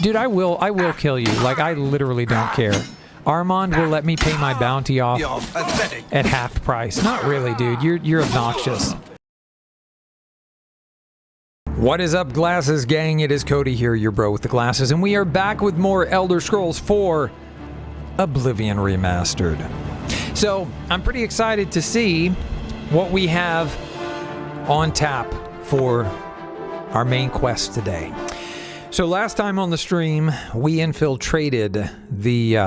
Dude, I will kill you. Like, I literally don't care. Armand will let me pay my bounty off at half price. Not really, dude. You're obnoxious. What is up, glasses gang? It is Cody here, your bro with the glasses, and we are back with more Elder Scrolls 4 Oblivion Remastered. So, I'm pretty excited to see what we have on tap for our main quest today. So last time on the stream, we infiltrated the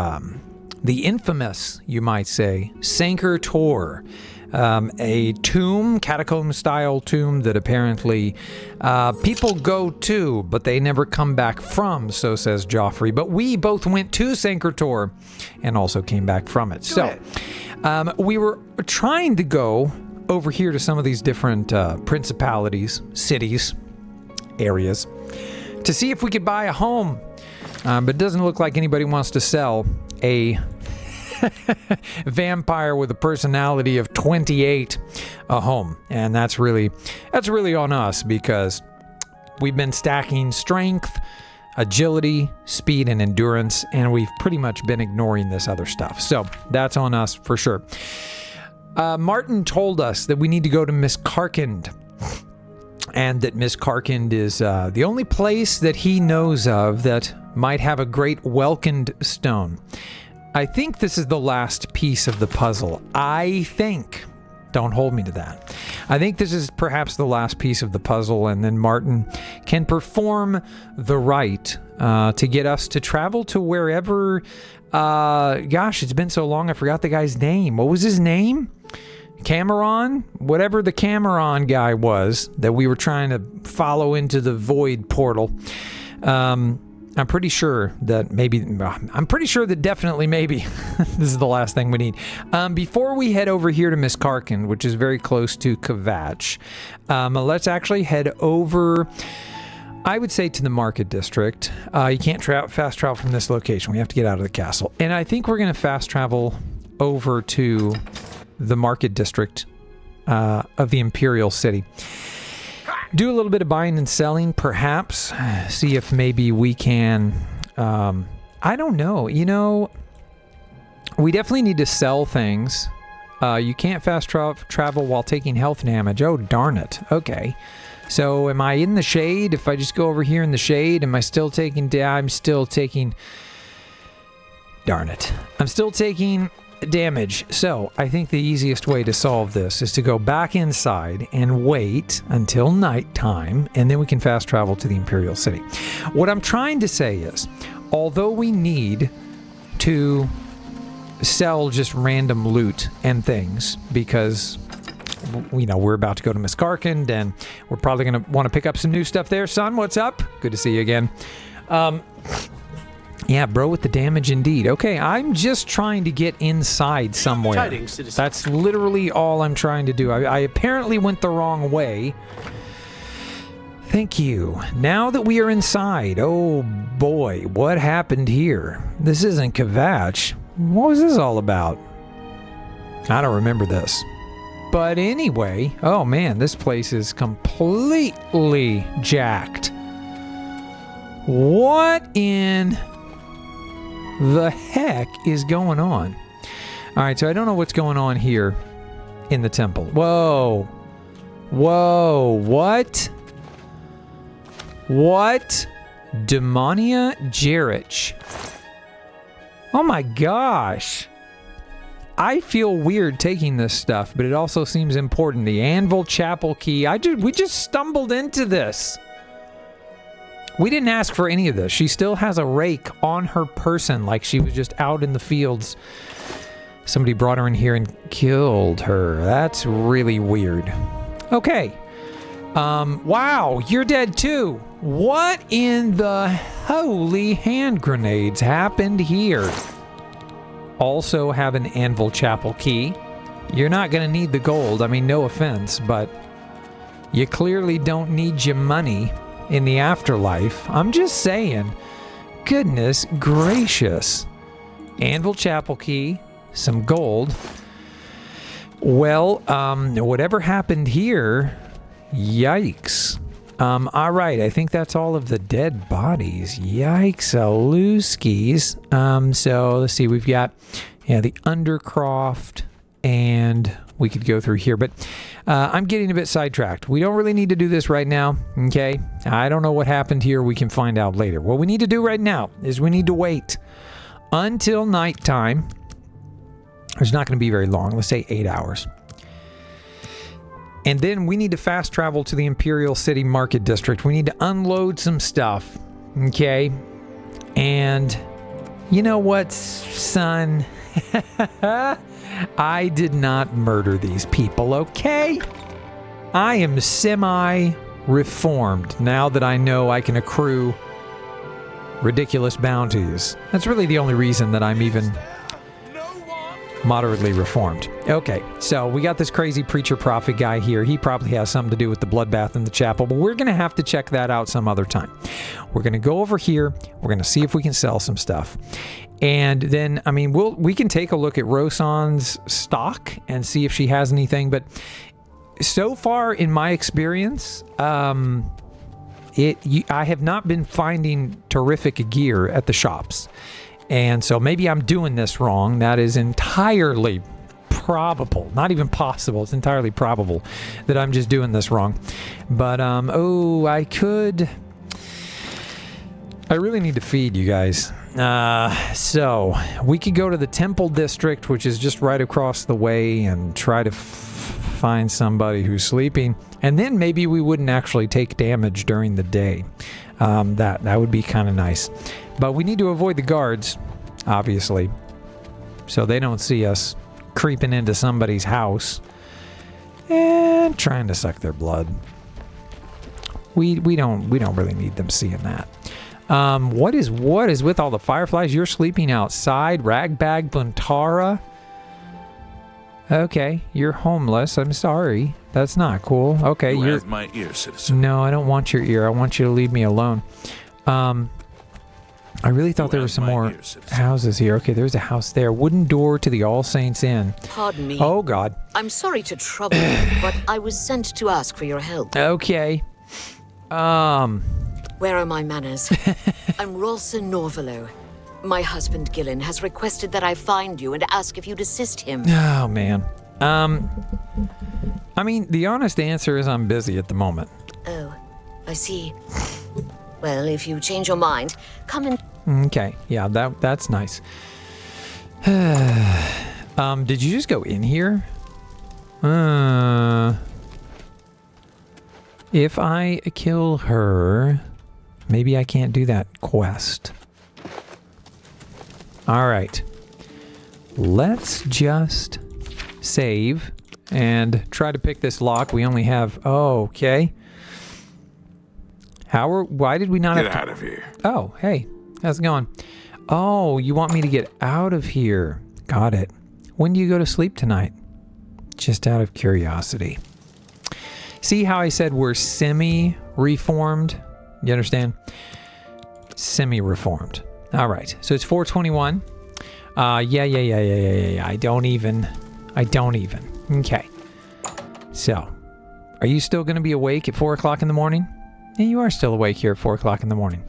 infamous, you might say, Sanker Tor, a tomb, catacomb-style tomb that apparently people go to, but they never come back from, so says Joffrey. But we both went to Sanker Tor and also came back from it. So we were trying to go over here to some of these different principalities, cities, areas, to see if we could buy a home. But it doesn't look like anybody wants to sell a vampire with a personality of 28 a home. And that's really on us, because we've been stacking strength, agility, speed, and endurance, and we've pretty much been ignoring this other stuff. So that's on us for sure. Martin told us that we need to go to Miss Karkand, and that Miss Karkand is the only place that he knows of that might have a great welkined stone. I think this is the last piece of the puzzle. I think. Don't hold me to that. I think this is perhaps the last piece of the puzzle, and then Martin can perform the rite to get us to travel to wherever... gosh, it's been so long I forgot the guy's name. What was his name? Cameron? Whatever the Cameron guy was that we were trying to follow into the void portal. I'm pretty sure that definitely maybe this is the last thing we need. Before we head over here to Miss Karkand, which is very close to Kvatch, let's actually head over, I would say, to the market district. You can't fast travel from this location. We have to get out of the castle. And I think we're going to fast travel over to the market district of the Imperial City. Do a little bit of buying and selling, perhaps. See if maybe we can... I don't know. You know, we definitely need to sell things. You can't fast travel while taking health damage. Oh, darn it. Okay. So, am I in the shade? If I just go over here in the shade, am I still taking... I'm still taking... Darn it. I'm still taking damage. So, I think the easiest way to solve this is to go back inside and wait until nighttime, and then we can fast travel to the Imperial City. What I'm trying to say is, although we need to sell just random loot and things, because, you know, we're about to go to Miss Karkand, and we're probably going to want to pick up some new stuff there. Son, what's up? Good to see you again. Yeah, bro with the damage indeed. Okay, I'm just trying to get inside somewhere. Tidings, that's literally all I'm trying to do. I apparently went the wrong way. Thank you. Now that we are inside, oh boy, what happened here? This isn't Kvatch. What was this all about? I don't remember this. But anyway, oh man, this place is completely jacked. What in the heck is going on? Alright, so I don't know what's going on here in the temple. Whoa. Whoa, what? What? Demonia Jarich. Oh my gosh. I feel weird taking this stuff, but it also seems important. The Anvil Chapel Key. We just stumbled into this. We didn't ask for any of this. She still has a rake on her person, like she was just out in the fields. Somebody brought her in here and killed her. That's really weird. Okay. Wow, you're dead too. What in the holy hand grenades happened here? Also have an Anvil Chapel Key. You're not going to need the gold. I mean, no offense, but you clearly don't need your money in the afterlife. I'm just saying. Goodness gracious. Anvil Chapel Key, some gold. Well, whatever happened here, yikes. All right, I think that's all of the dead bodies. Yikes-a-looskies. So let's see, we've got, the Undercroft, and we could go through here, but I'm getting a bit sidetracked. We don't really need to do this right now, okay? I don't know what happened here. We can find out later. What we need to do right now is we need to wait until nighttime. It's not going to be very long. Let's say 8 hours. And then we need to fast travel to the Imperial City Market District. We need to unload some stuff, okay? And you know what, son? I did not murder these people, okay? I am semi-reformed now that I know I can accrue ridiculous bounties. That's really the only reason that I'm even moderately reformed. Okay, so we got this crazy preacher prophet guy here. He probably has something to do with the bloodbath in the chapel, but we're going to have to check that out some other time. We're going to go over here. We're going to see if we can sell some stuff. And then, I mean, we can take a look at Rosan's stock and see if she has anything, but so far in my experience, I have not been finding terrific gear at the shops. And so maybe I'm doing this wrong. That is entirely probable. Not even possible. It's entirely probable that I'm just doing this wrong. But, I really need to feed you guys. So we could go to the Temple District, which is just right across the way, and try to find somebody who's sleeping. And then maybe we wouldn't actually take damage during the day. That would be kind of nice. But we need to avoid the guards, obviously, so they don't see us creeping into somebody's house and trying to suck their blood. We don't really need them seeing that. What is with all the fireflies? You're sleeping outside, Ragbag Buntara. Okay, you're homeless. I'm sorry. That's not cool. Okay, you have my ear, citizen. No, I don't want your ear. I want you to leave me alone. I really thought there were some more houses here. Okay, there's a house there. Wooden door to the All Saints Inn. Pardon me. Oh, God. I'm sorry to trouble you, but I was sent to ask for your help. Okay. Where are my manners? I'm Rolsa Norvalo. My husband, Gillen, has requested that I find you and ask if you'd assist him. Oh, man. I mean, the honest answer is I'm busy at the moment. Oh, I see. Well, if you change your mind, come in. Okay, yeah, that's nice. Did you just go in here? If I kill her, maybe I can't do that quest. All right. Let's just save and try to pick this lock. We only have... Oh, okay. Why did we not Get have to... out of here. Oh, hey. How's it going? Oh, you want me to get out of here. Got it. When do you go to sleep tonight? Just out of curiosity. See how I said we're semi-reformed? You understand? Semi-reformed. All right. So it's 4:21. Yeah. I don't even. Okay. So, are you still going to be awake at 4 o'clock in the morning? Yeah, you are still awake here at 4 o'clock in the morning.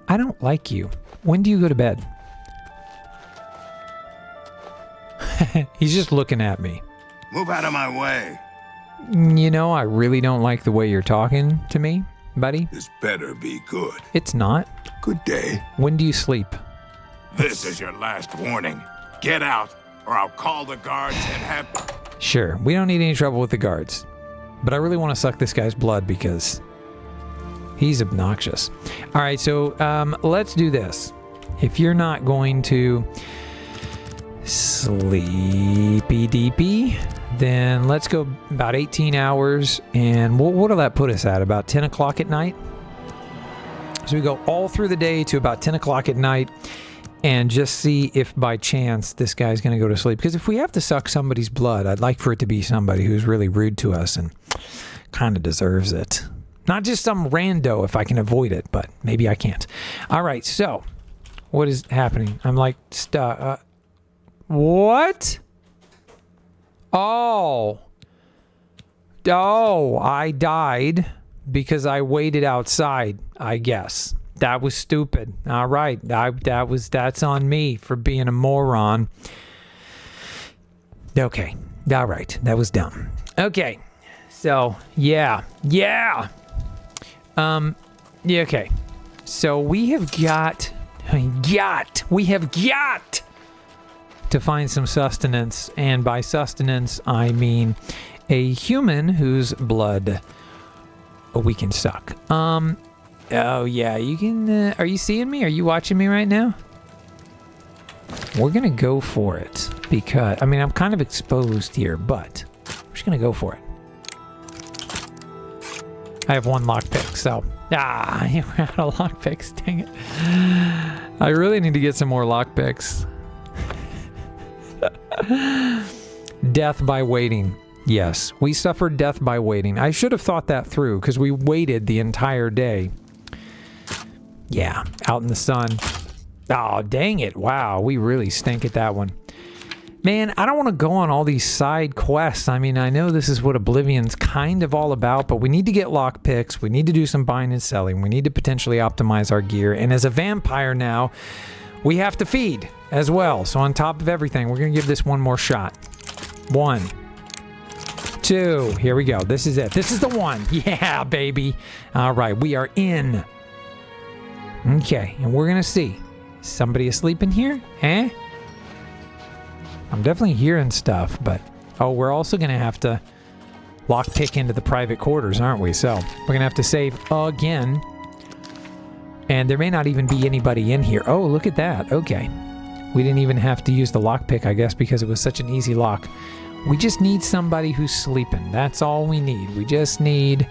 I don't like you. When do you go to bed? He's just looking at me. Move out of my way. You know, I really don't like the way you're talking to me, buddy. This better be good. It's not. Good day. When do you sleep? This is your last warning. Get out, or I'll call the guards and have... Sure, we don't need any trouble with the guards. But I really want to suck this guy's blood because he's obnoxious. All right, so let's do this. If you're not going to sleepy deepy, then let's go about 18 hours. And what'll that put us at? About 10 o'clock at night? So we go all through the day to about 10 o'clock at night and just see if by chance this guy's going to go to sleep. Because if we have to suck somebody's blood, I'd like for it to be somebody who's really rude to us and kind of deserves it. Not just some rando if I can avoid it, but maybe I can't. All right, so what is happening? I'm like, what? Oh, I died because I waited outside, I guess. That was stupid. All right. That's on me for being a moron. Okay. All right. That was dumb. Okay. So, yeah. Yeah. Okay. So we have got to find some sustenance, and by sustenance I mean a human whose blood we can suck. Oh yeah, you can. Are you seeing me? Are you watching me right now? We're gonna go for it because I mean I'm kind of exposed here, but we're just gonna go for it. I have one lockpick, so we're out of lockpicks. Dang it! I really need to get some more lockpicks. Death by waiting. Yes, we suffered death by waiting. I should have thought that through because we waited the entire day. Yeah, out in the sun. Oh, dang it. Wow, we really stink at that one. Man, I don't want to go on all these side quests. I mean, I know this is what Oblivion's kind of all about, but we need to get lockpicks. We need to do some buying and selling. We need to potentially optimize our gear. And as a vampire now, we have to feed as well. So on top of everything, we're going to give this one more shot. 1, 2, here we go. This is it. This is the one. Yeah, baby. All right, we are in. Okay, and we're going to see. Somebody asleep in here? Eh? I'm definitely hearing stuff, but... Oh, we're also going to have to lockpick into the private quarters, aren't we? So, we're going to have to save again. And there may not even be anybody in here. Oh, look at that. Okay. We didn't even have to use the lockpick, I guess, because it was such an easy lock. We just need somebody who's sleeping. That's all we need. We just need...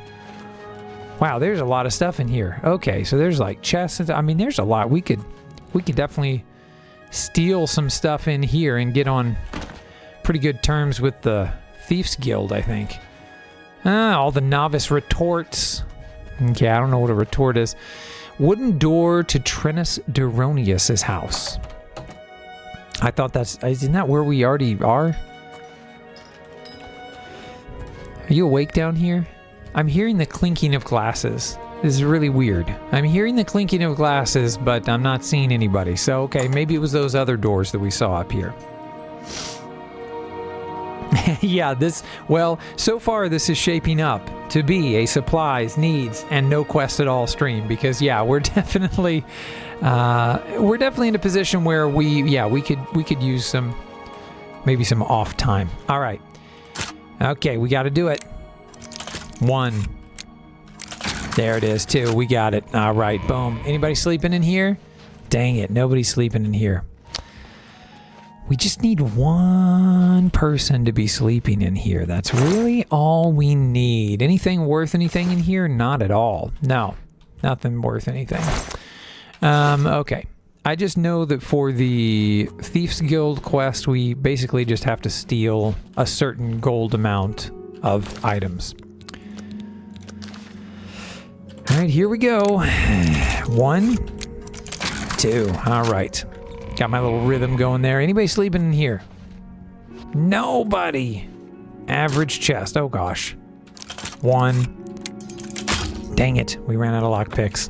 Wow, there's a lot of stuff in here. Okay, so there's like chests. I mean, there's a lot. We could definitely steal some stuff in here and get on pretty good terms with the Thieves Guild, I think. All the novice retorts. Okay, I don't know what a retort is. Wooden door to Trenus Deronius' house. I thought isn't that where we already are? Are you awake down here? I'm hearing the clinking of glasses. This is really weird. I'm hearing the clinking of glasses, but I'm not seeing anybody. So, okay, maybe it was those other doors that we saw up here. Yeah, well, so far this is shaping up to be a supplies, needs, and no quest at all stream. Because, yeah, we're definitely in a position where we could use maybe some off time. All right. Okay, we got to do it. 1. There it is, 2. We got it. All right, boom. Anybody sleeping in here? Dang it, nobody's sleeping in here. We just need one person to be sleeping in here. That's really all we need. Anything worth anything in here? Not at all. No, nothing worth anything. Okay. I just know that for the Thieves Guild quest, we basically just have to steal a certain gold amount of items. All right, here we go. 1, 2. All right. Got my little rhythm going there. Anybody sleeping in here? Nobody. Average chest. Oh, gosh. 1. Dang it. We ran out of lockpicks.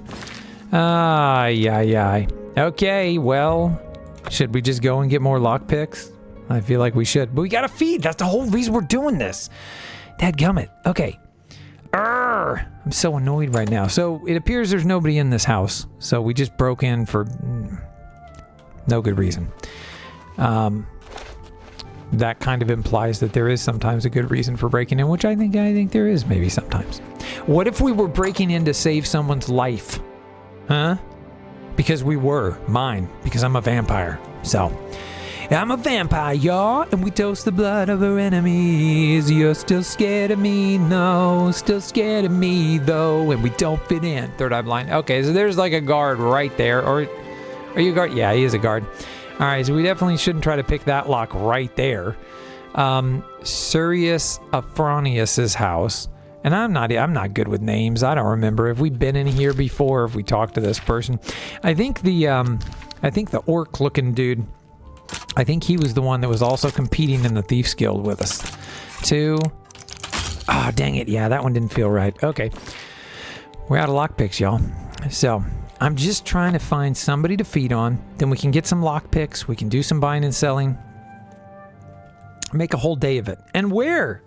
Yeah. Okay, well, should we just go and get more lockpicks? I feel like we should. But we gotta feed. That's the whole reason we're doing this. Dadgummit. Okay. I'm so annoyed right now. So it appears there's nobody in this house. So we just broke in for no good reason. That kind of implies that there is sometimes a good reason for breaking in, which I think there is maybe sometimes. What if we were breaking in to save someone's life? Huh? Because we were. Mine. Because I'm a vampire. So... I'm a vampire, y'all, and we toast the blood of our enemies. You're still scared of me, no, still scared of me, though, and we don't fit in. Third eye blind. Okay, so there's like a guard right there, or are you a guard? Yeah, he is a guard. All right, so we definitely shouldn't try to pick that lock right there. Surius Afronius's house, and I'm not good with names. I don't remember. Have we been in here before? Have we talked to this person? I think the orc-looking dude. I think he was the one that was also competing in the Thieves Guild with us. 2. Oh, dang it. Yeah, that one didn't feel right. Okay. We're out of lockpicks, y'all. So I'm just trying to find somebody to feed on. Then we can get some lockpicks. We can do some buying and selling. Make a whole day of it. And where?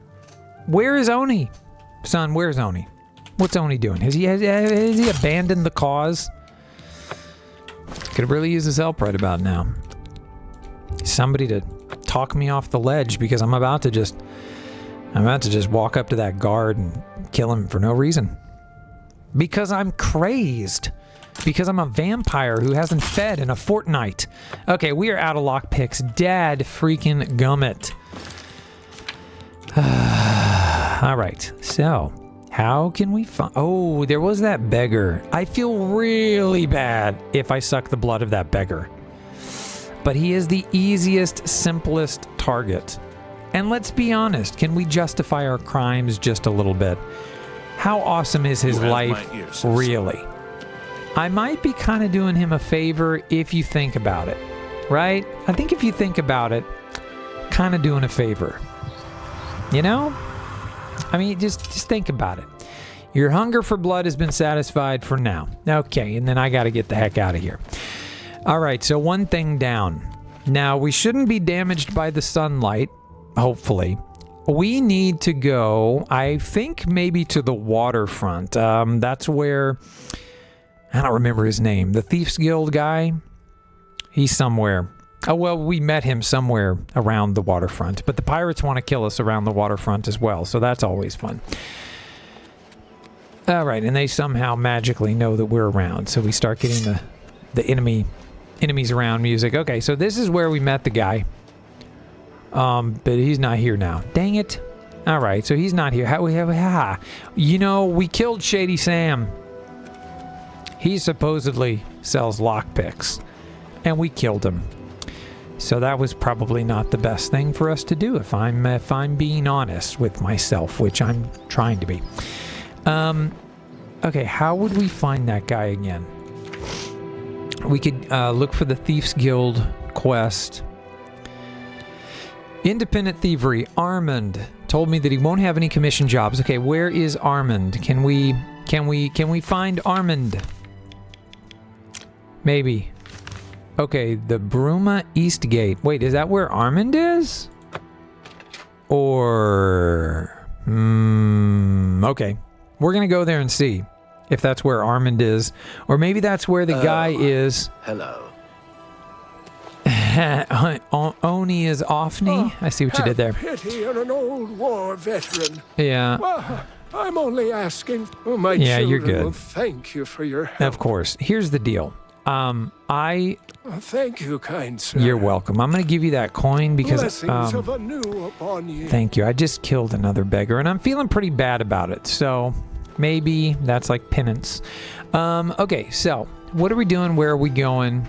Where is Oni? Son, where's Oni? What's Oni doing? Has he abandoned the cause? Could really use his help right about now. Somebody to talk me off the ledge, because I'm about to just walk up to that guard and kill him for no reason. Because I'm crazed. Because I'm a vampire who hasn't fed in a fortnight. Okay, we are out of lockpicks. Dad freaking gummit. Alright, so how can we find... Oh, there was that beggar. I feel really bad if I suck the blood of that beggar. But he is the easiest, simplest target. And let's be honest, can we justify our crimes just a little bit? How awesome is his life, really? I might be kind of doing him a favor if you think about it, right? I think if you think about it, kind of doing a favor. You know? I mean, just think about it. Your hunger for blood has been satisfied for now. Okay, and then I got to get the heck out of here. All right, so one thing down. Now, we shouldn't be damaged by the sunlight, hopefully. We need to go, I think, maybe to the waterfront. That's where... I don't remember his name. The Thieves Guild guy? He's somewhere. Oh, well, we met him somewhere around the waterfront. But the pirates want to kill us around the waterfront as well, so that's always fun. All right, and they somehow magically know that we're around, so we start getting the enemies around music. Okay, so this is where we met the guy. But he's not here now. Dang it. All right, so he's not here. You know, we killed Shady Sam. He supposedly sells lockpicks, and we killed him. So that was probably not the best thing for us to do, if I'm being honest with myself, which I'm trying to be. Okay, how would we find that guy again? We could look for the Thieves Guild quest. Independent thievery. Armand told me that he won't have any commission jobs. Okay, where is Armand? Can we find Armand? Maybe. Okay, the Bruma East Gate. Wait, is that where Armand is? Or... okay. We're gonna go there and see if that's where Armand is. Or maybe that's where the guy is. Hello. Oni is Offney. I see what you did there. Pity on an old war veteran. Yeah. Well, I'm only asking. Oh, my Yeah, children you're good. will thank you for your help. Of course. Here's the deal. Thank you, kind sir. You're welcome. I'm going to give you that coin because... Blessings of anew upon you. Thank you. I just killed another beggar, and I'm feeling pretty bad about it. So maybe that's like penance. Okay, so what are we doing? Where are we going?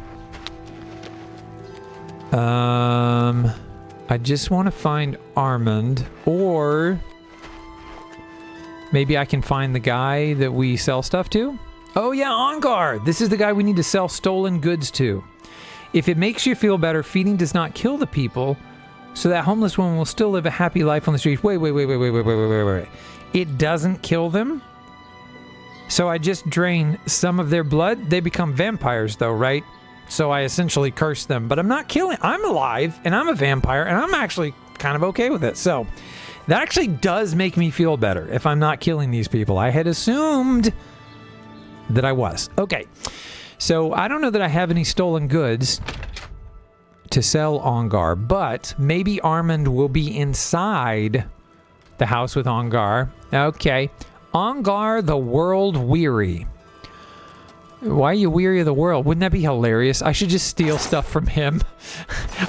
I just want to find Armand, or maybe I can find the guy that we sell stuff to. Oh yeah, On Guard! This is the guy we need to sell stolen goods to. If it makes you feel better, feeding does not kill the people, so that homeless woman will still live a happy life on the streets. Wait. It doesn't kill them? So I just drain some of their blood? They become vampires though, right? So I essentially curse them, but I'm not killing. I'm alive, and I'm a vampire, and I'm actually kind of okay with it. So that actually does make me feel better if I'm not killing these people. I had assumed that I was. Okay, so I don't know that I have any stolen goods to sell Ongar, but maybe Armand will be inside the house with Ongar. Okay, Ongar the World Weary. Why are you weary of the world? Wouldn't that be hilarious? I should just steal stuff from him.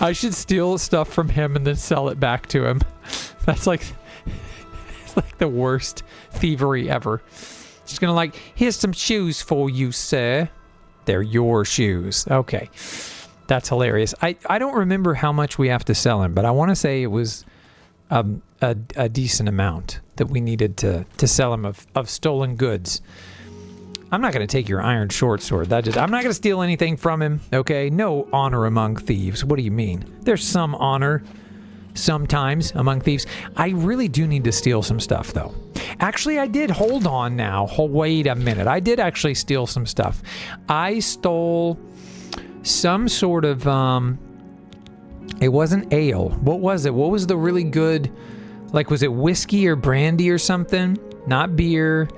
I should steal stuff from him and then sell it back to him. That's like... it's like the worst thievery ever. Just gonna like, here's some shoes for you, sir. They're your shoes. Okay. That's hilarious. I don't remember how much we have to sell him, but I want to say it was a decent amount that we needed to sell him of stolen goods. I'm not going to take your iron short sword. I'm not going to steal anything from him, okay? No honor among thieves. What do you mean? There's some honor sometimes among thieves. I really do need to steal some stuff, though. Actually, I did. Hold on now. Wait a minute. I did actually steal some stuff. I stole some sort of, it wasn't ale. What was it? What was the really good, like, was it whiskey or brandy or something? Not beer.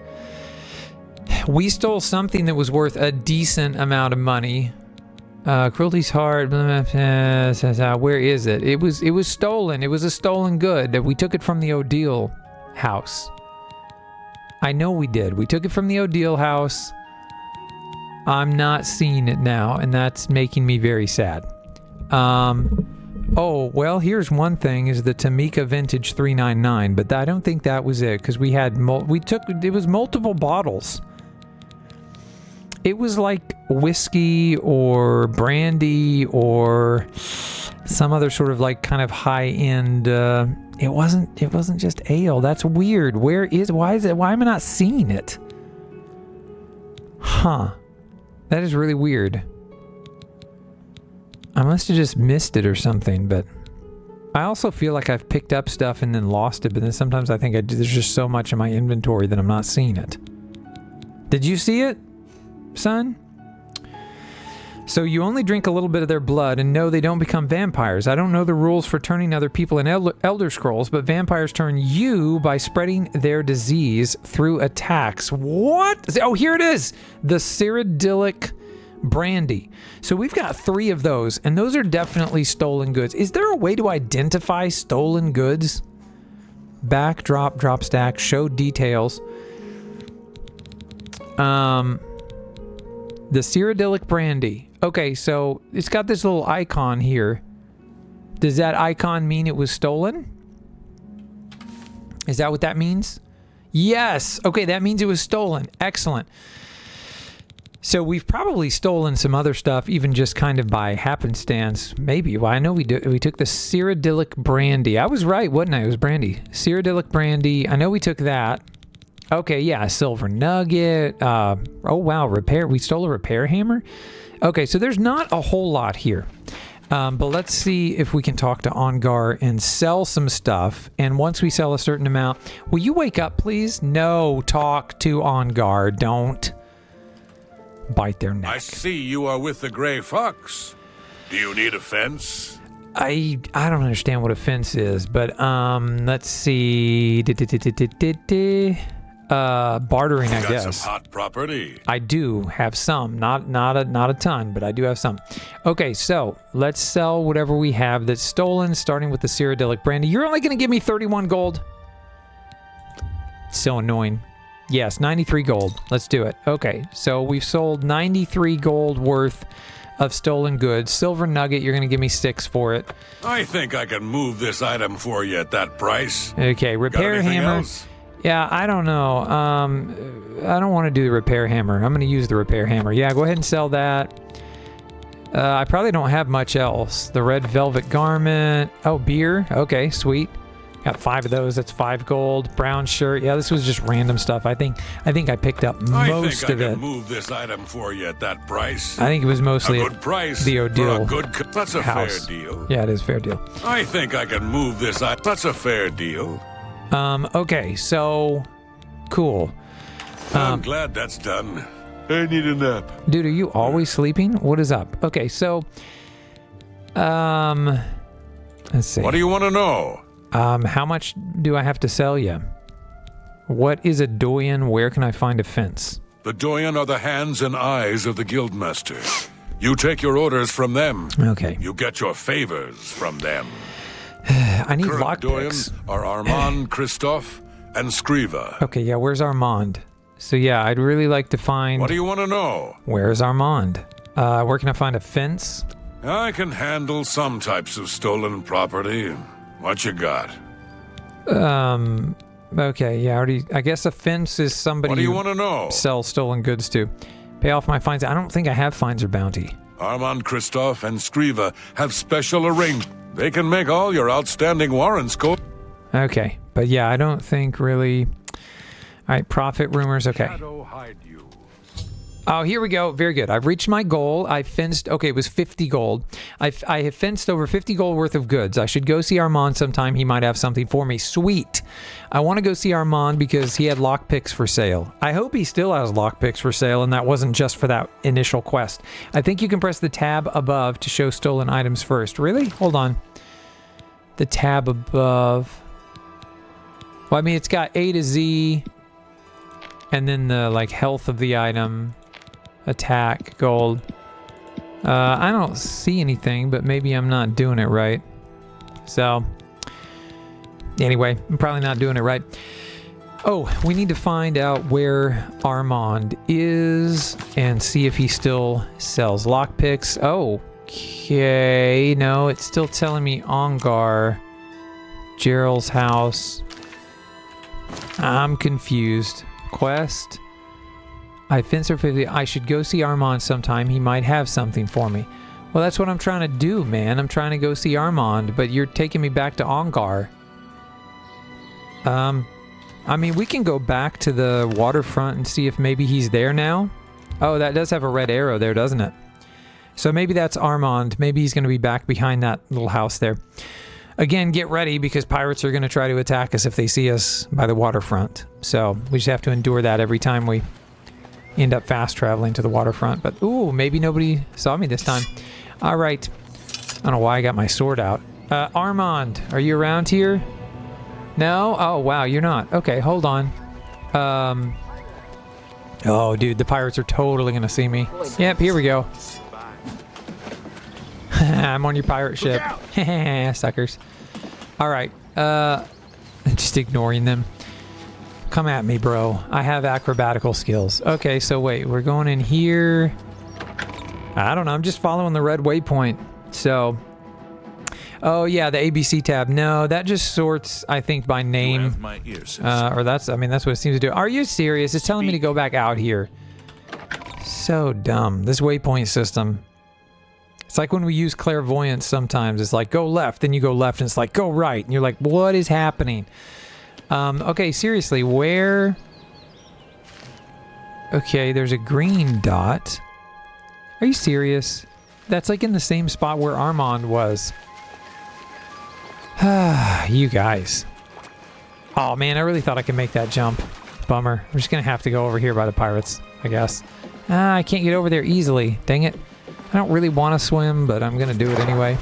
We stole something that was worth a decent amount of money. Cruelty's hard. Where is it? It was stolen. It was a stolen good. We took it from the Odile house. I know we did. We took it from the Odile house. I'm not seeing it now, and that's making me very sad. Oh, well, here's one thing, is the Tamika Vintage 399, but I don't think that was it, because we had, it was multiple bottles. It was like whiskey or brandy or some other sort of like kind of high-end, it wasn't just ale. That's weird. Why am I not seeing it? Huh. That is really weird. I must have just missed it or something, but I also feel like I've picked up stuff and then lost it, but then sometimes I think there's just so much in my inventory that I'm not seeing it. Did you see it, son? So you only drink a little bit of their blood, and no, they don't become vampires. I don't know the rules for turning other people in Elder Scrolls, but vampires turn you by spreading their disease through attacks. What? Oh, here it is! The Cyrodiilic brandy. So we've got 3 of those, and those are definitely stolen goods. Is there a way to identify stolen goods? Backdrop, drop stack, show details. The Cyrodiilic brandy. Okay, so it's got this little icon here. Does that icon mean it was stolen? Is that what that means? Yes! Okay, that means it was stolen. Excellent. So we've probably stolen some other stuff, even just kind of by happenstance. Maybe. Well, I know we took the Cyrodiilic brandy. I was right, wasn't I? It was brandy. Cyrodiilic brandy. I know we took that. Okay, yeah, silver nugget. Oh, wow, we stole a repair hammer? Okay, so there's not a whole lot here. But let's see if we can talk to Ongar and sell some stuff. And once we sell a certain amount... Will you wake up, please? No, talk to Ongar. Don't bite their neck. I see you are with the Grey Fox. Do you need a fence? I don't understand what a fence is, but let's see. Bartering, I guess. Got some hot property. I do have some, not a ton, but I do have some. Okay, so let's sell whatever we have that's stolen, starting with the Cyrodiilic brandy. You're only going to give me 31 gold. So annoying. Yes, 93 gold. Let's do it. Okay, so we've sold 93 gold worth of stolen goods. Silver nugget, you're going to give me 6 for it. I think I can move this item for you at that price. Okay, repair hammer. Else? Yeah, I don't know. I don't want to do the repair hammer. I'm going to use the repair hammer. Yeah, go ahead and sell that. I probably don't have much else. The red velvet garment. Oh, beer. Okay, sweet. Got 5 of those. That's 5 gold. Brown shirt. Yeah, this was just random stuff. I think I picked up most of it. I can move this item for you at that price. I think it was mostly a good price the Odile for a good that's a house. Fair deal. Yeah, it is a fair deal. I think I can move this item. That's a fair deal. Okay, so cool. I'm glad that's done. I need a nap. Dude, are you always sleeping? What is up? Okay, so let's see. What do you want to know? How much do I have to sell you? What is a doyen? Where can I find a fence? The doyen are the hands and eyes of the guildmaster. You take your orders from them. Okay. You get your favors from them. I need Current lockpicks. doyen are Armand, Christophe, and Scriva. Okay, yeah, where's Armand? So yeah, I'd really like to find... What do you want to know? Where's Armand? Where can I find a fence? I can handle some types of stolen property. What you got? Okay, yeah, I guess a fence is somebody What do you want to know? Sell stolen goods to. Pay off my fines. I don't think I have fines or bounty. Armand, Christophe, and Scriva have special arrangements. They can make all your outstanding warrants go. Okay, but yeah, I don't think really... Alright, profit rumors, okay. Oh, here we go. Very good. I've reached my goal. I fenced. Okay, it was 50 gold. I have fenced over 50 gold worth of goods. I should go see Armand sometime. He might have something for me. Sweet. I want to go see Armand because he had lockpicks for sale. I hope he still has lockpicks for sale and that wasn't just for that initial quest. I think you can press the tab above to show stolen items first. Really? Hold on. The tab above. Well, I mean, it's got A to Z and then the like health of the item. Attack, gold. I don't see anything, but maybe I'm not doing it right. So, anyway, I'm probably not doing it right. Oh, we need to find out where Armand is and see if he still sells lockpicks. Okay, no, it's still telling me Ongar. Gerald's house. I'm confused. Quest. I fence for 50. I should go see Armand sometime. He might have something for me. Well, that's what I'm trying to do, man. I'm trying to go see Armand, but you're taking me back to Ongar. I mean, we can go back to the waterfront and see if maybe he's there now. Oh, that does have a red arrow there, doesn't it? So maybe that's Armand. Maybe he's going to be back behind that little house there. Again, get ready because pirates are going to try to attack us if they see us by the waterfront. So we just have to endure that every time we end up fast traveling to the waterfront. But, ooh, maybe nobody saw me this time. All right. I don't know why I got my sword out. Armand, are you around here? No? Oh, wow, you're not. Okay, hold on. Oh, dude, the pirates are totally going to see me. Yep, here we go. I'm on your pirate ship. Suckers. All right. Just ignoring them. Come at me, bro. I have acrobatical skills. Okay, so wait. We're going in here. I don't know. I'm just following the red waypoint. So... Oh, yeah, the ABC tab. No, that just sorts, I think, by name. Or that's, I mean, that's what it seems to do. Are you serious? It's telling me to go back out here. So dumb. This waypoint system. It's like when we use clairvoyance sometimes. It's like, go left, then you go left, and it's like, go right. And you're like, what is happening? Okay, seriously, where... Okay, there's a green dot. Are you serious? That's like in the same spot where Armand was. You guys. Oh man, I really thought I could make that jump. Bummer. I'm just gonna have to go over here by the pirates, I guess. I can't get over there easily. Dang it. I don't really want to swim, but I'm gonna do it anyway.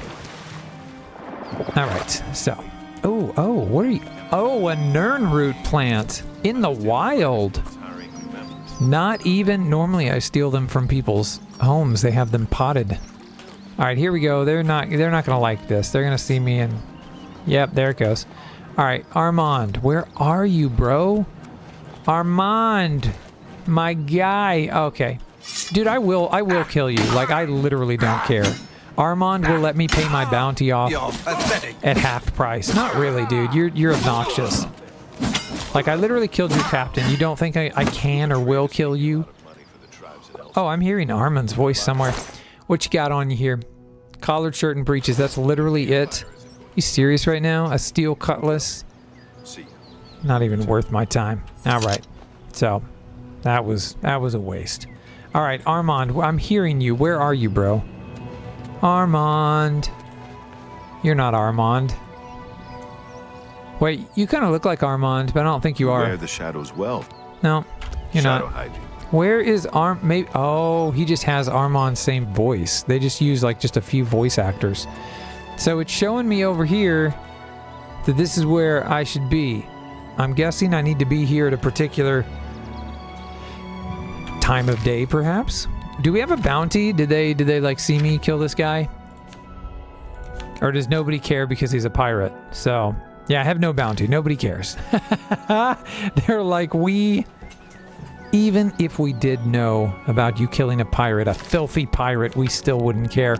Alright, so. Oh, what are you... Oh, a Nernroot plant. In the wild. Not even... Normally I steal them from people's homes. They have them potted. Alright, here we go. They're not gonna like this. They're gonna see me and... Yep, there it goes. Alright, Armand, where are you, bro? Armand! My guy! Okay. Dude, I will kill you. Like, I literally don't care. Armand will let me pay my bounty off at half price. Not really, dude. You're obnoxious. Like, I literally killed your captain. You don't think I can or will kill you? Oh, I'm hearing Armand's voice somewhere. What you got on you here? Collared shirt and breeches. That's literally it. You serious right now? A steel cutlass? Not even worth my time. Alright. So, that was a waste. Alright, Armand, I'm hearing you. Where are you, bro? Armand. You're not Armand. Wait, you kind of look like Armand, but I don't think you are. Wear the shadows well. No, you're Shadow not. hygiene. Where is Maybe... Oh, he just has Armand's same voice. They just use, like, just a few voice actors. So it's showing me over here that this is where I should be. I'm guessing I need to be here at a particular time of day, perhaps? Do we have a bounty? Did they like see me kill this guy? Or does nobody care because he's a pirate? So, yeah, I have no bounty. Nobody cares. They're like, even if we did know about you killing a pirate, a filthy pirate, we still wouldn't care.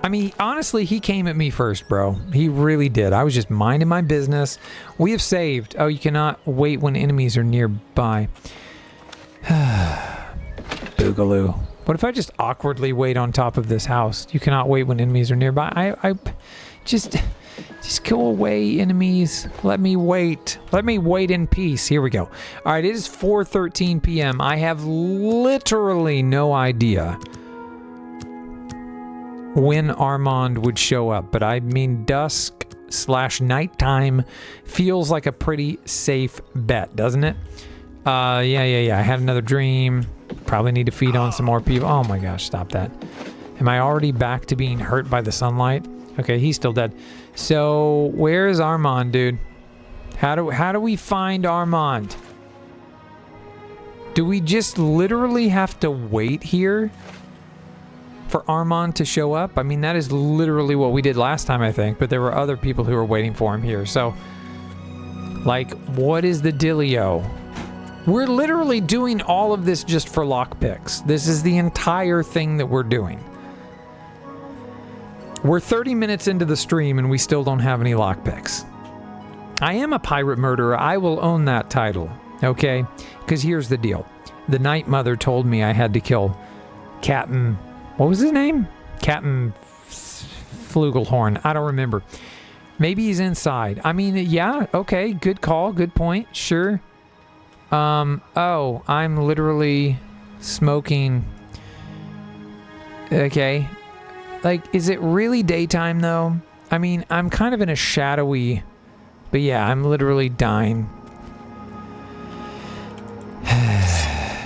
I mean, honestly, he came at me first, bro. He really did. I was just minding my business. We have saved. Oh, you cannot wait when enemies are nearby. Boogaloo. What if I just awkwardly wait on top of this house? You cannot wait when enemies are nearby. I just... Just go away, enemies. Let me wait. Let me wait in peace. Here we go. All right, it is 4:13 p.m. I have literally no idea when Armand would show up, but I mean dusk/nighttime feels like a pretty safe bet, doesn't it? Yeah. I had another dream. Probably need to feed on some more people. Oh my gosh, stop that. Am I already back to being hurt by the sunlight? Okay, he's still dead. So, where is Armand, dude? How do we find Armand? Do we just literally have to wait here for Armand to show up? I mean, that is literally what we did last time, I think, but there were other people who were waiting for him here. So, like, what is the dealio? We're literally doing all of this just for lockpicks. This is the entire thing that we're doing. We're 30 minutes into the stream and we still don't have any lockpicks. I am a pirate murderer. I will own that title, okay? Because here's the deal. The Night Mother told me I had to kill Captain... What was his name? Captain Flugelhorn. I don't remember. Maybe he's inside. I mean, yeah, okay. Good call. Good point. Sure. Oh, I'm literally smoking. Okay. Like, is it really daytime, though? I mean, I'm kind of in a shadowy... But yeah, I'm literally dying.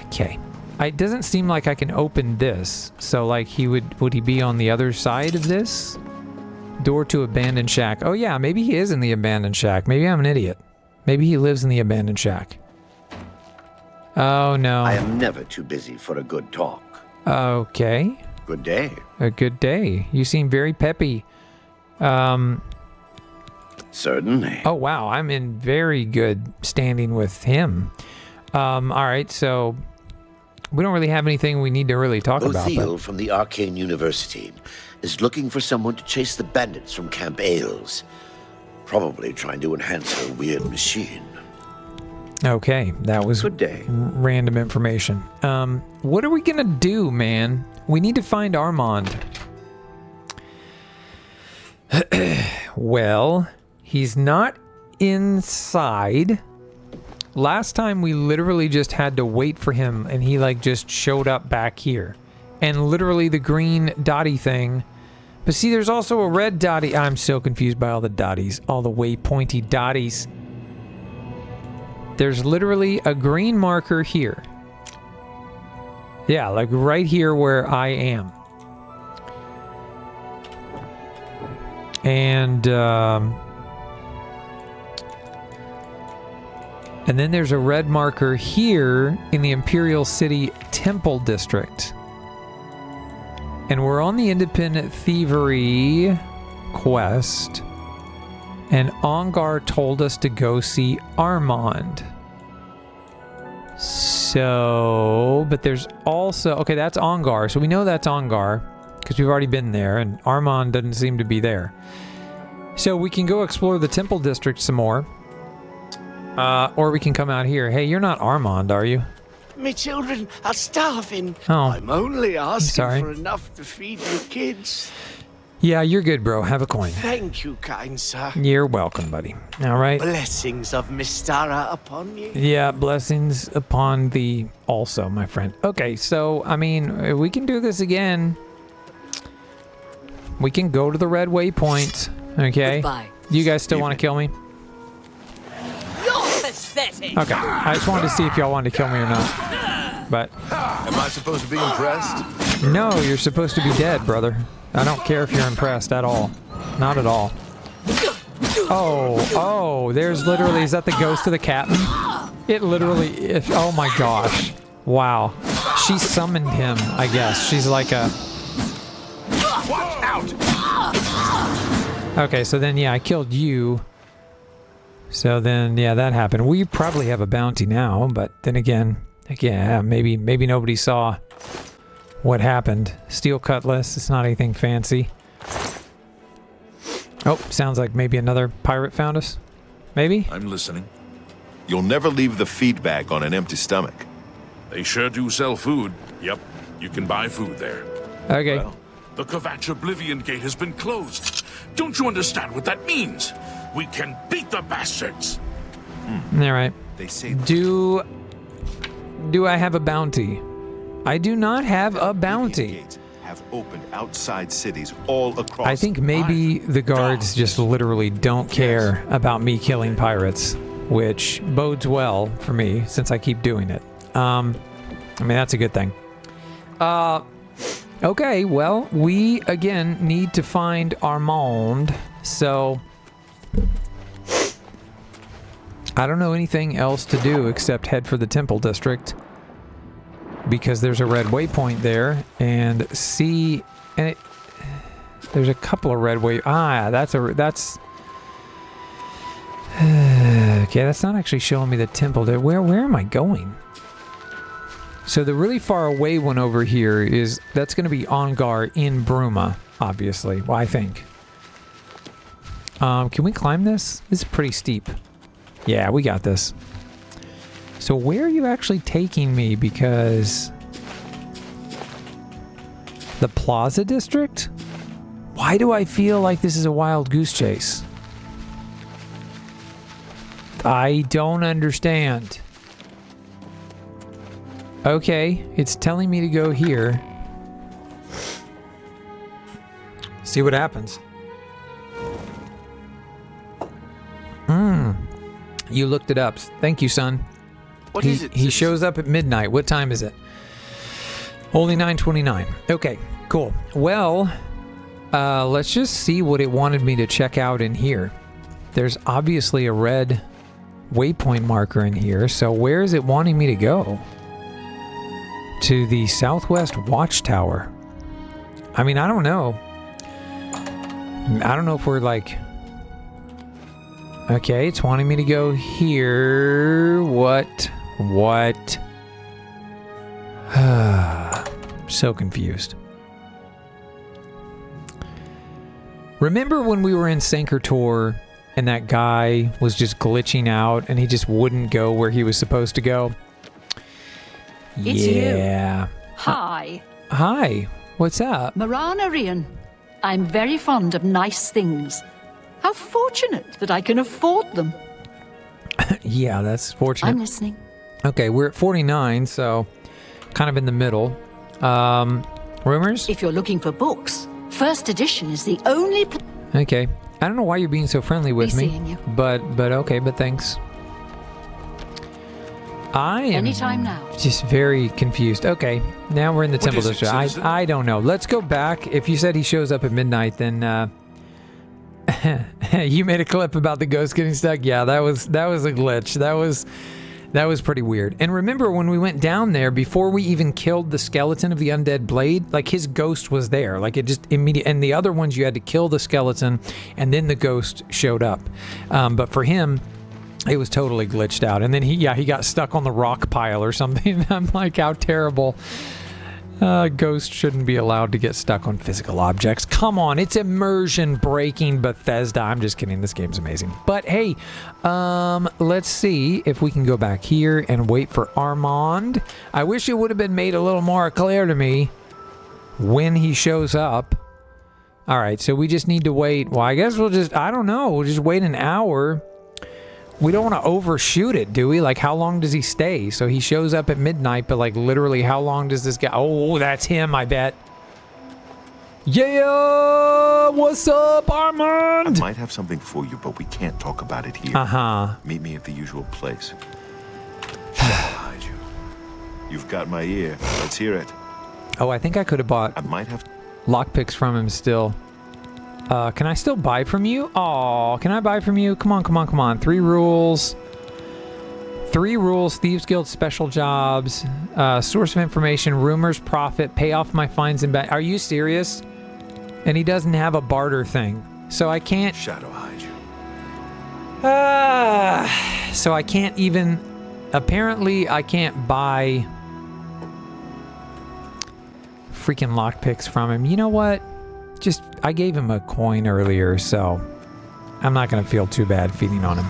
Okay. It doesn't seem like I can open this. So, like, would he be on the other side of this? Door to abandoned shack. Oh, yeah, maybe he is in the abandoned shack. Maybe I'm an idiot. Maybe he lives in the abandoned shack. Oh, no. I am never too busy for a good talk. Okay. Good day. A good day. You seem very peppy. Certainly. Oh, wow. I'm in very good standing with him. All right, so we don't really have anything we need to really talk about. Othiel from the Arcane University is looking for someone to chase the bandits from Camp Ailes. Probably trying to enhance her weird machine. Okay, that was Good day. Random information. What are we gonna do, man? We need to find Armand. Well, he's not inside. Last time we literally just had to wait for him and he like just showed up back here. And literally the green dotty thing. But see, there's also a red dotty. I'm so confused by all the dotties. All the waypointy dotties. There's literally a green marker here. Yeah, like right here where I am. And then there's a red marker here in the Imperial City Temple District. And we're on the Independent Thievery quest. And Ongar told us to go see Armand. So, but there's also... Okay, that's Ongar. So we know that's Ongar. Because we've already been there. And Armand doesn't seem to be there. So we can go explore the Temple District some more. Or we can come out here. Hey, you're not Armand, are you? Me children are starving. Oh. I'm only asking Sorry. for enough to feed your kids. Yeah, you're good, bro. Have a coin. Thank you, kind sir. You're welcome, buddy. All right. Blessings of Mystara upon you. Yeah, blessings upon thee also, my friend. Okay, so, I mean, we can do this again. We can go to the red waypoint. Okay. Goodbye. You guys still want to kill me? You're pathetic. Okay. I just wanted to see if y'all wanted to kill me or not. But Am I supposed to be impressed? no, you're supposed to be dead, brother. I don't care if you're impressed at all. Not at all. Oh, there's literally, is that the ghost of the captain? It literally, oh my gosh. Wow. She summoned him, I guess. She's like a... Watch out! Okay, so then, yeah, I killed you. So then, yeah, that happened. We probably have a bounty now, but then again, maybe nobody saw what happened. Steel cutlass, it's not anything fancy. Oh, sounds like maybe another pirate found us. Maybe? I'm listening. You'll never leave the feedback on an empty stomach. They sure do sell food. Yep, you can buy food there. Okay. Well, The Kvatch Oblivion gate has been closed. Don't you understand what that means? We can beat the bastards. All right. They say Do I have a bounty? I do not have a bounty. gates have opened outside cities all across. I think maybe the guards just literally don't care about me killing pirates, which bodes well for me since I keep doing it. I mean, that's a good thing. Okay, well, we again need to find Armand, so I don't know anything else to do except head for the Temple District, because there's a red waypoint there, and see, and there's a couple of red that's okay, that's not actually showing me the temple there. Where am I going? So the really far away one over here that's going to be Ongar in Bruma, obviously. Well, I think. Can we climb this? This is pretty steep. Yeah, we got this. So where are you actually taking me? Because the Plaza District? Why do I feel like this is a wild goose chase? I don't understand. Okay, it's telling me to go here. See what happens. You looked it up. Thank you, son. What is it? He shows up at midnight. What time is it? Only 9:29. Okay, cool. Well, let's just see what it wanted me to check out in here. There's obviously a red waypoint marker in here, so where is it wanting me to go? To the Southwest Watchtower. I mean, I don't know. I don't know if we're like... Okay, it's wanting me to go here. What? So confused. Remember when we were in Sankertor and that guy was just glitching out and he just wouldn't go where he was supposed to go? It's yeah. you. Hi. Hi. What's up? Marana Rian. I'm very fond of nice things. How fortunate that I can afford them. Yeah, that's fortunate. I'm listening. Okay, we're at 49, so kind of in the middle. Rumors? If you're looking for books, first edition is the only... Okay. I don't know why you're being so friendly with me. Seeing you. But okay, but thanks. I am Anytime now. just very confused. Okay, now we're in the Temple is it, District. citizen? I don't know. Let's go back. If you said he shows up at midnight, then you made a clip about the ghost getting stuck. Yeah, that was a glitch. That was pretty weird. And remember when we went down there before we even killed the skeleton of the undead blade, like his ghost was there. Like it just immediately, and the other ones you had to kill the skeleton and then the ghost showed up. But for him, it was totally glitched out. And then he got stuck on the rock pile or something. I'm like, how terrible. Ghost shouldn't be allowed to get stuck on physical objects. Come on, it's immersion breaking Bethesda. I'm just kidding. This game's amazing. But hey, let's see if we can go back here and wait for Armand. I wish it would have been made a little more clear to me when he shows up. All right, so we just need to wait. Well, I guess we'll just wait an hour. We don't want to overshoot it, do we? Like, how long does he stay? So he shows up at midnight, but like literally how long does this guy... Oh, that's him, I bet. Yeah! What's up, Armand? I might have something for you, but we can't talk about it here. Uh-huh. Meet me at the usual place. Shall hide you. You've got my ear. Let's hear it. Oh, I think I could have bought I might have... lockpicks from him still. Can I still buy from you? Oh, can I buy from you? Come on. 3 rules. 3 rules, Thieves Guild special jobs, source of information, rumors, profit, pay off my fines and Are you serious? And he doesn't have a barter thing. So I can't... Shadow hide you. So I can't even... Apparently, I can't buy freaking lockpicks from him. You know what? I gave him a coin earlier, so I'm not going to feel too bad feeding on him.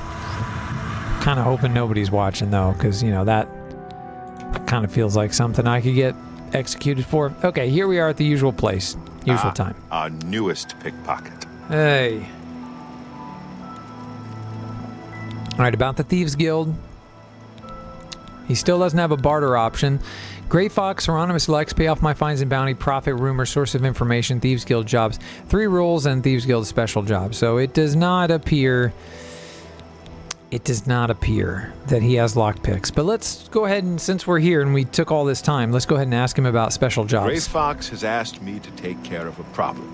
Kind of hoping nobody's watching, though, because, that kind of feels like something I could get executed for. Okay, here we are at the usual place. Usual time. Our newest pickpocket. Hey. Alright, about the Thieves Guild. He still doesn't have a barter option. Grey Fox, Hieronymus Lex, pay off my fines and bounty, profit, rumor, source of information, Thieves Guild jobs, 3 rules, and Thieves Guild special jobs. So it does not appear... It does not appear that he has lockpicks. But let's go ahead and, since we're here and we took all this time, let's go ahead and ask him about special jobs. Grey Fox has asked me to take care of a problem,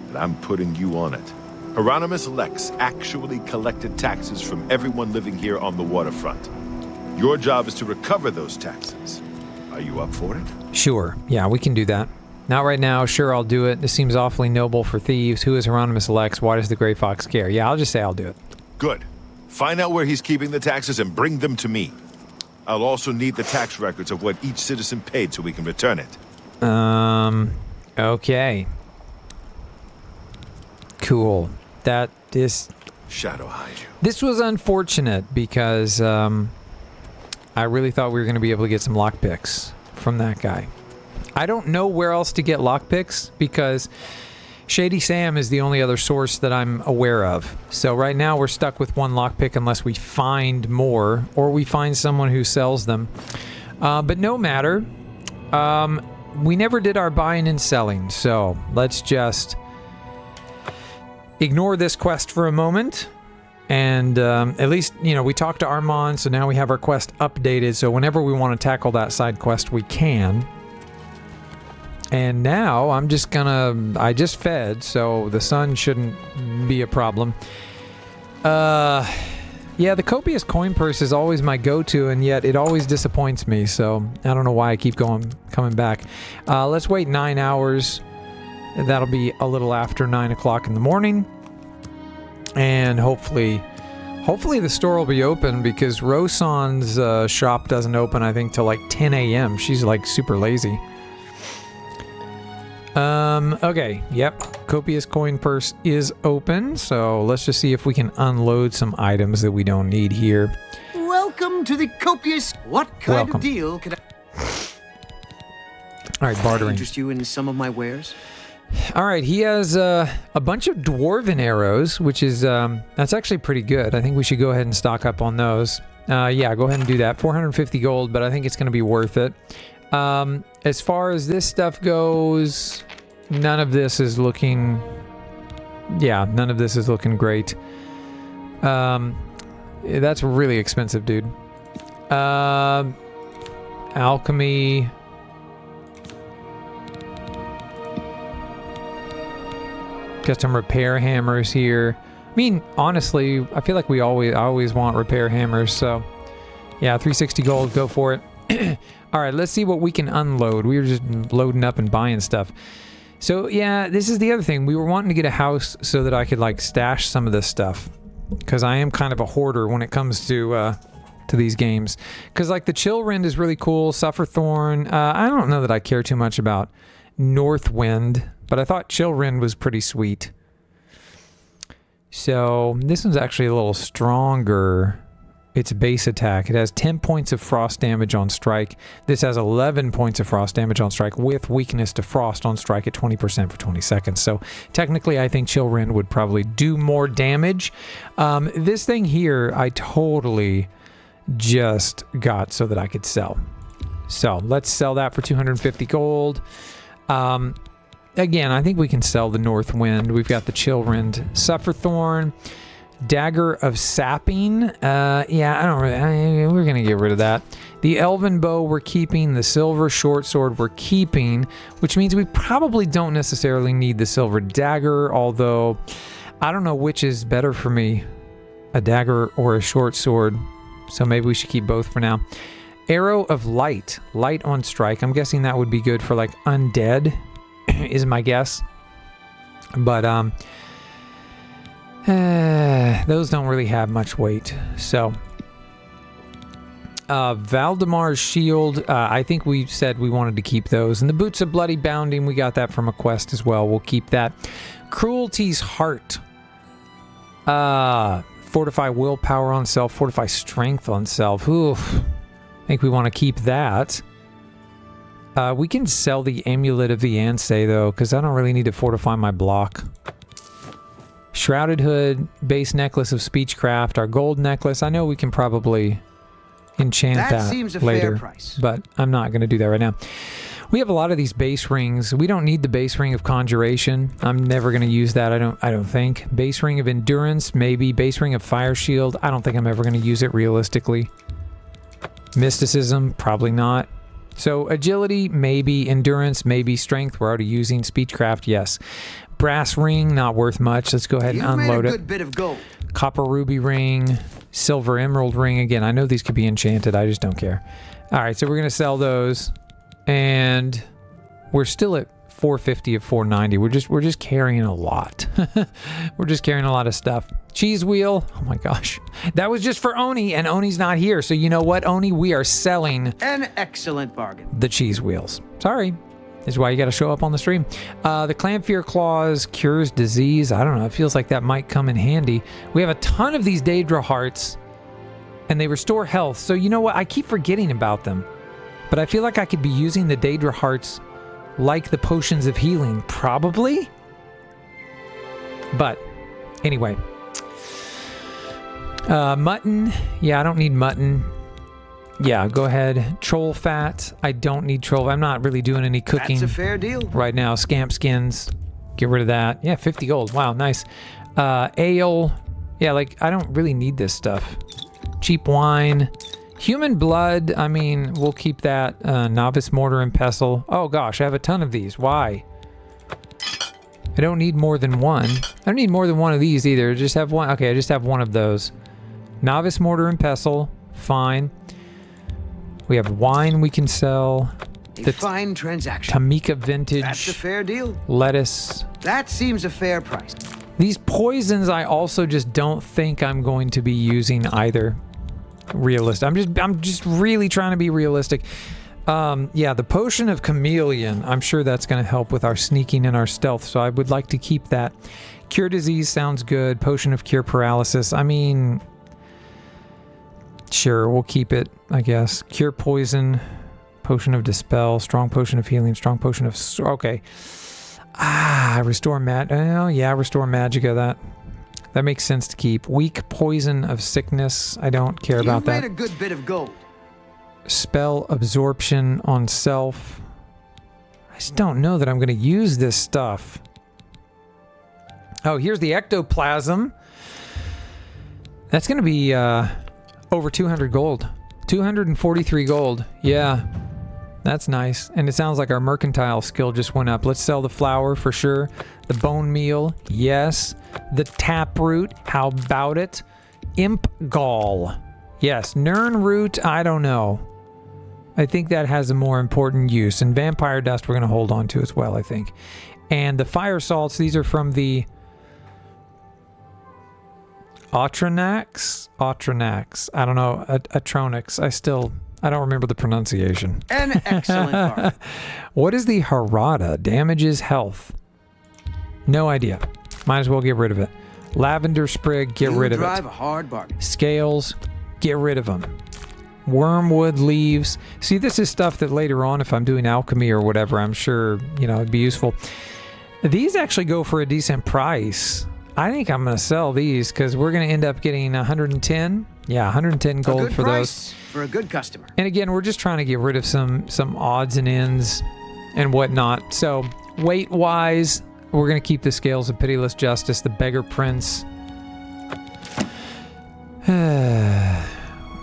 and I'm putting you on it. Hieronymus Lex actually collected taxes from everyone living here on the waterfront. Your job is to recover those taxes. Are you up for it? Sure. Yeah, we can do that. Not right now. Sure, I'll do it. This seems awfully noble for thieves. Who is Hieronymus Lex? Why does the Grey Fox care? Yeah, I'll just say I'll do it. Good. Find out where he's keeping the taxes and bring them to me. I'll also need the tax records of what each citizen paid so we can return it. Okay. Cool. That is... Shadow hide you. This was unfortunate because, I really thought we were going to be able to get some lockpicks from that guy. I don't know where else to get lockpicks because Shady Sam is the only other source that I'm aware of. So right now we're stuck with 1 lockpick unless we find more or we find someone who sells them. But no matter. We never did our buying and selling, so let's just ignore this quest for a moment. And at least, you know, we talked to Armand, so now we have our quest updated, so whenever we want to tackle that side quest, we can. And now I'm just gonna... I just fed, so the sun shouldn't be a problem. Yeah, the copious coin purse is always my go-to, and yet it always disappoints me, so I don't know why I keep coming back. Let's wait 9 hours. That'll be a little after 9 o'clock in the morning. And hopefully the store will be open because Rosan's shop doesn't open, I think, till like 10 a.m. She's like super lazy. Okay, yep. Copious coin purse is open, so let's just see if we can unload some items that we don't need here. Welcome to the copious... What kind of deal can I... Alright, bartering. Interest you in some of my wares? Alright, he has a bunch of dwarven arrows, which is, that's actually pretty good. I think we should go ahead and stock up on those. Yeah, go ahead and do that. 450 gold, but I think it's going to be worth it. As far as this stuff goes, none of this is looking... Yeah, none of this is looking great. That's really expensive, dude. Alchemy... Got some repair hammers here. I mean, honestly, I feel like I always want repair hammers, so... Yeah, 360 gold, go for it. Alright, let's see what we can unload. We were just loading up and buying stuff. So, yeah, this is the other thing. We were wanting to get a house so that I could, like, stash some of this stuff. Because I am kind of a hoarder when it comes to these games. Because, like, the Chillrend is really cool. Sufferthorn. I don't know that I care too much about Northwind. But I thought Chillrend was pretty sweet. So, this one's actually a little stronger. Its base attack. It has 10 points of frost damage on strike. This has 11 points of frost damage on strike with weakness to frost on strike at 20% for 20 seconds. So, technically, I think Chillrend would probably do more damage. This thing here, I totally just got so that I could sell. So, let's sell that for 250 gold. Again, I think we can sell the Northwind. We've got the Chillrend, Sufferthorn, Dagger of Sapping. Yeah, I don't really... we're going to get rid of that. The Elven Bow we're keeping. The Silver Short Sword we're keeping, which means we probably don't necessarily need the Silver Dagger, although I don't know which is better for me, a dagger or a short sword, so maybe we should keep both for now. Arrow of Light. Light on strike. I'm guessing that would be good for, like, undead, is my guess. But, those don't really have much weight, so... Valdemar's Shield, I think we said we wanted to keep those. And the Boots of Bloody Bounding, we got that from a quest as well. We'll keep that. Cruelty's Heart. Fortify Willpower on self, Fortify Strength on self. Oof. I think we want to keep that. We can sell the Amulet of the Ansei, though, because I don't really need to fortify my block. Shrouded Hood, base necklace of speechcraft, our gold necklace. I know we can probably enchant that seems a later, fair price. but I'm not going to do that right now. We have a lot of these base rings. We don't need the base ring of conjuration. I'm never going to use that. I don't think. Base ring of endurance, maybe. Base ring of fire shield. I don't think I'm ever going to use it realistically. Mysticism, probably not. So agility, maybe. Endurance, maybe. Strength, we're already using. Speechcraft, yes. Brass ring, not worth much. Let's go ahead and unload made a it. good bit of gold. Copper ruby ring, silver emerald ring. Again, I know these could be enchanted. I just don't care. All right, so we're going to sell those. And we're still at 450 of 490. We're just carrying a lot. We're just carrying a lot of stuff. Cheese wheel. Oh my gosh. That was just for Oni, and Oni's not here. So you know what, Oni? We are selling An excellent bargain. the cheese wheels. Sorry. Is why you got to show up on the stream. The Clamfear Claws cures disease. I don't know. It feels like that might come in handy. We have a ton of these Daedra hearts, and they restore health. So you know what? I keep forgetting about them. But I feel like I could be using the Daedra hearts like the potions of healing. Probably. But anyway. Mutton. Yeah, I don't need mutton. Yeah, go ahead. Troll fat. I don't need troll. I'm not really doing any cooking. That's a fair deal. Right now. Scamp skins. Get rid of that. Yeah, 50 gold. Wow, nice. Ale. Yeah, like, I don't really need this stuff. Cheap wine. Human blood. I mean, we'll keep that. Novice mortar and pestle. Oh gosh, I have a ton of these. Why? I don't need more than one. I don't need more than one of these either. I just have one. Okay, I just have one of those. Novice mortar and pestle. Fine. We have wine we can sell. A fine transaction. Tamika vintage. That's a fair deal. Lettuce. That seems a fair price. These poisons I also just don't think I'm going to be using either. Realistic. I'm just really trying to be realistic. Yeah, the potion of chameleon. I'm sure that's going to help with our sneaking and our stealth, so I would like to keep that. Cure disease sounds good. Potion of cure paralysis. I mean, sure, we'll keep it, I guess. Cure poison. Potion of dispel. Strong potion of healing. Strong potion of... Okay. Restore oh, yeah, restore magicka. That makes sense to keep. Weak poison of sickness. I don't care about that. You made a good bit of gold. Spell absorption on self. I just don't know that I'm going to use this stuff. Oh, here's the ectoplasm. That's going to be over 200 gold. 243 gold. Yeah. That's nice. And it sounds like our mercantile skill just went up. Let's sell the flour for sure. The bone meal. Yes. The taproot. How about it? Imp gall. Yes. Nern root. I don't know. I think that has a more important use. And vampire dust we're going to hold on to as well, I think. And the fire salts. These are from the Atronax? Atronax. I don't know. Atronix. I don't remember the pronunciation. An excellent bargain. What is the Harada? Damages health. No idea. Might as well get rid of it. Lavender sprig, get rid of it. Drive a hard bargain. Scales, get rid of them. Wormwood leaves. See, this is stuff that later on, if I'm doing alchemy or whatever, I'm sure, it'd be useful. These actually go for a decent price. I think I'm going to sell these because we're going to end up getting 110. Yeah, 110 gold for those. For a good customer. And again, we're just trying to get rid of some odds and ends and whatnot. So weight-wise, we're going to keep the Scales of Pitiless Justice, the Beggar Prince.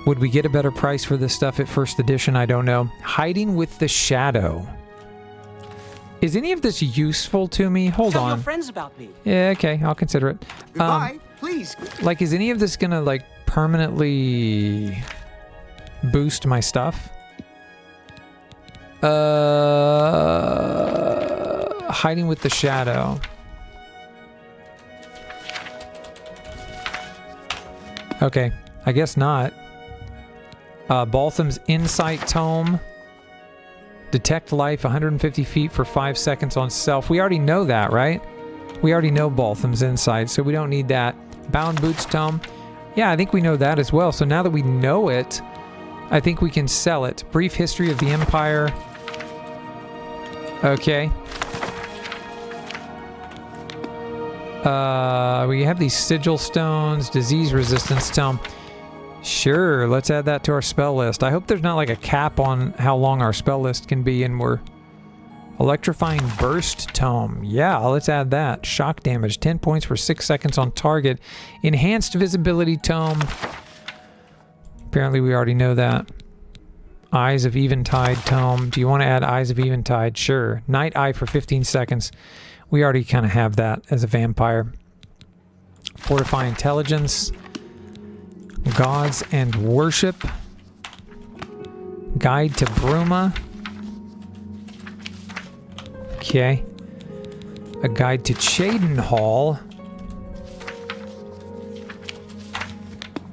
Would we get a better price for this stuff at first edition? I don't know. Hiding with the Shadow. Is any of this useful to me? Hold on. Tell your friends about me. Yeah, okay, I'll consider it. Goodbye, please. Like, is any of this gonna, like, permanently boost my stuff? Hiding with the Shadow. Okay, I guess not. Baltham's Insight Tome. Detect life 150 feet for 5 seconds on self. We already know that, right? We already know Baltham's Insight, so we don't need that. Bound Boots Tome. Yeah, I think we know that as well. So now that we know it, I think we can sell it. Brief History of the Empire. Okay. We have these sigil stones, disease resistance tome. Sure, let's add that to our spell list. I hope there's not like a cap on how long our spell list can be, and we're... Electrifying burst tome. Yeah, let's add that. Shock damage, 10 points for 6 seconds on target. Enhanced visibility tome. Apparently we already know that. Eyes of Eventide tome. Do you want to add Eyes of Eventide? Sure. Night Eye for 15 seconds. We already kind of have that as a vampire. Fortify Intelligence. Gods and Worship. Guide to Bruma. Okay. A Guide to Cheydinhal.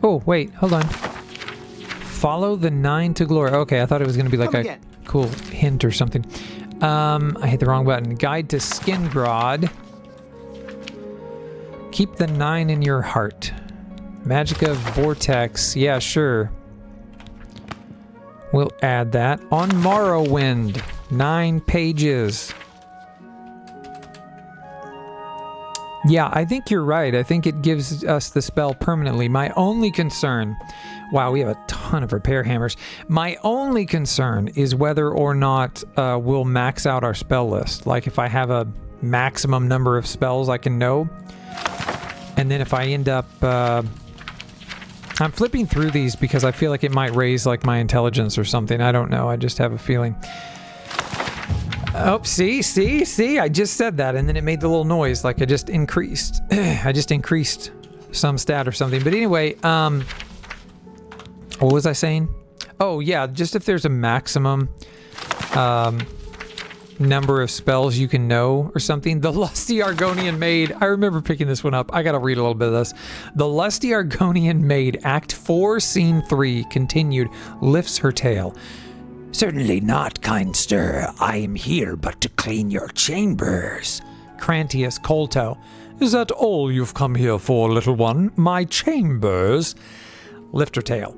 Oh, wait, hold on. Follow the 9 to glory. Okay, I thought it was going to be like a cool hint or something. I hit the wrong button. Guide to Skingrod. Keep the 9 in your heart. Magicka Vortex. Yeah, sure. We'll add that. On Morrowind. 9 pages. Yeah, I think you're right. I think it gives us the spell permanently. My only concern... Wow, we have a ton of repair hammers. My only concern is whether or not we'll max out our spell list. Like if I have a maximum number of spells I can know. And then if I end up... I'm flipping through these because I feel like it might raise like my intelligence or something. I don't know. I just have a feeling. Oh, see? I just said that and then it made the little noise like I just increased. I just increased some stat or something. But anyway, what was I saying? Oh, yeah, just if there's a maximum number of spells you can know or something. The Lusty Argonian Maid. I remember picking this one up. I gotta read a little bit of this. The Lusty Argonian Maid, Act 4, Scene 3, continued, lifts her tail. Certainly not, kind sir. I am here but to clean your chambers. Crantius Colto. Is that all you've come here for, little one? My chambers? Lifts her tail.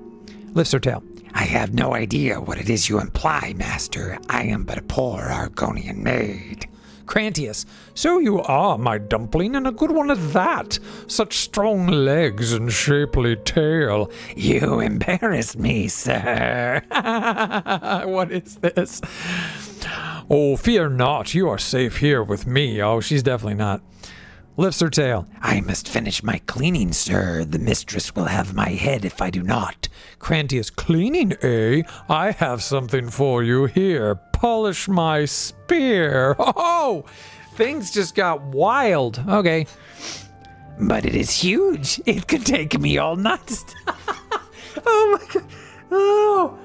I have no idea what it is you imply, master. I am but a poor Argonian maid. Crantius. So you are, my dumpling, and a good one at that. Such strong legs and shapely tail. You embarrass me, sir. What is this? Oh, fear not. You are safe here with me. Oh, she's definitely not. Lifts her tail. I must finish my cleaning, sir. The mistress will have my head if I do not. Crantius. Cleaning, eh? I have something for you here. Polish my spear. Oh, things just got wild. Okay. But it is huge. It could take me all night. Oh my god.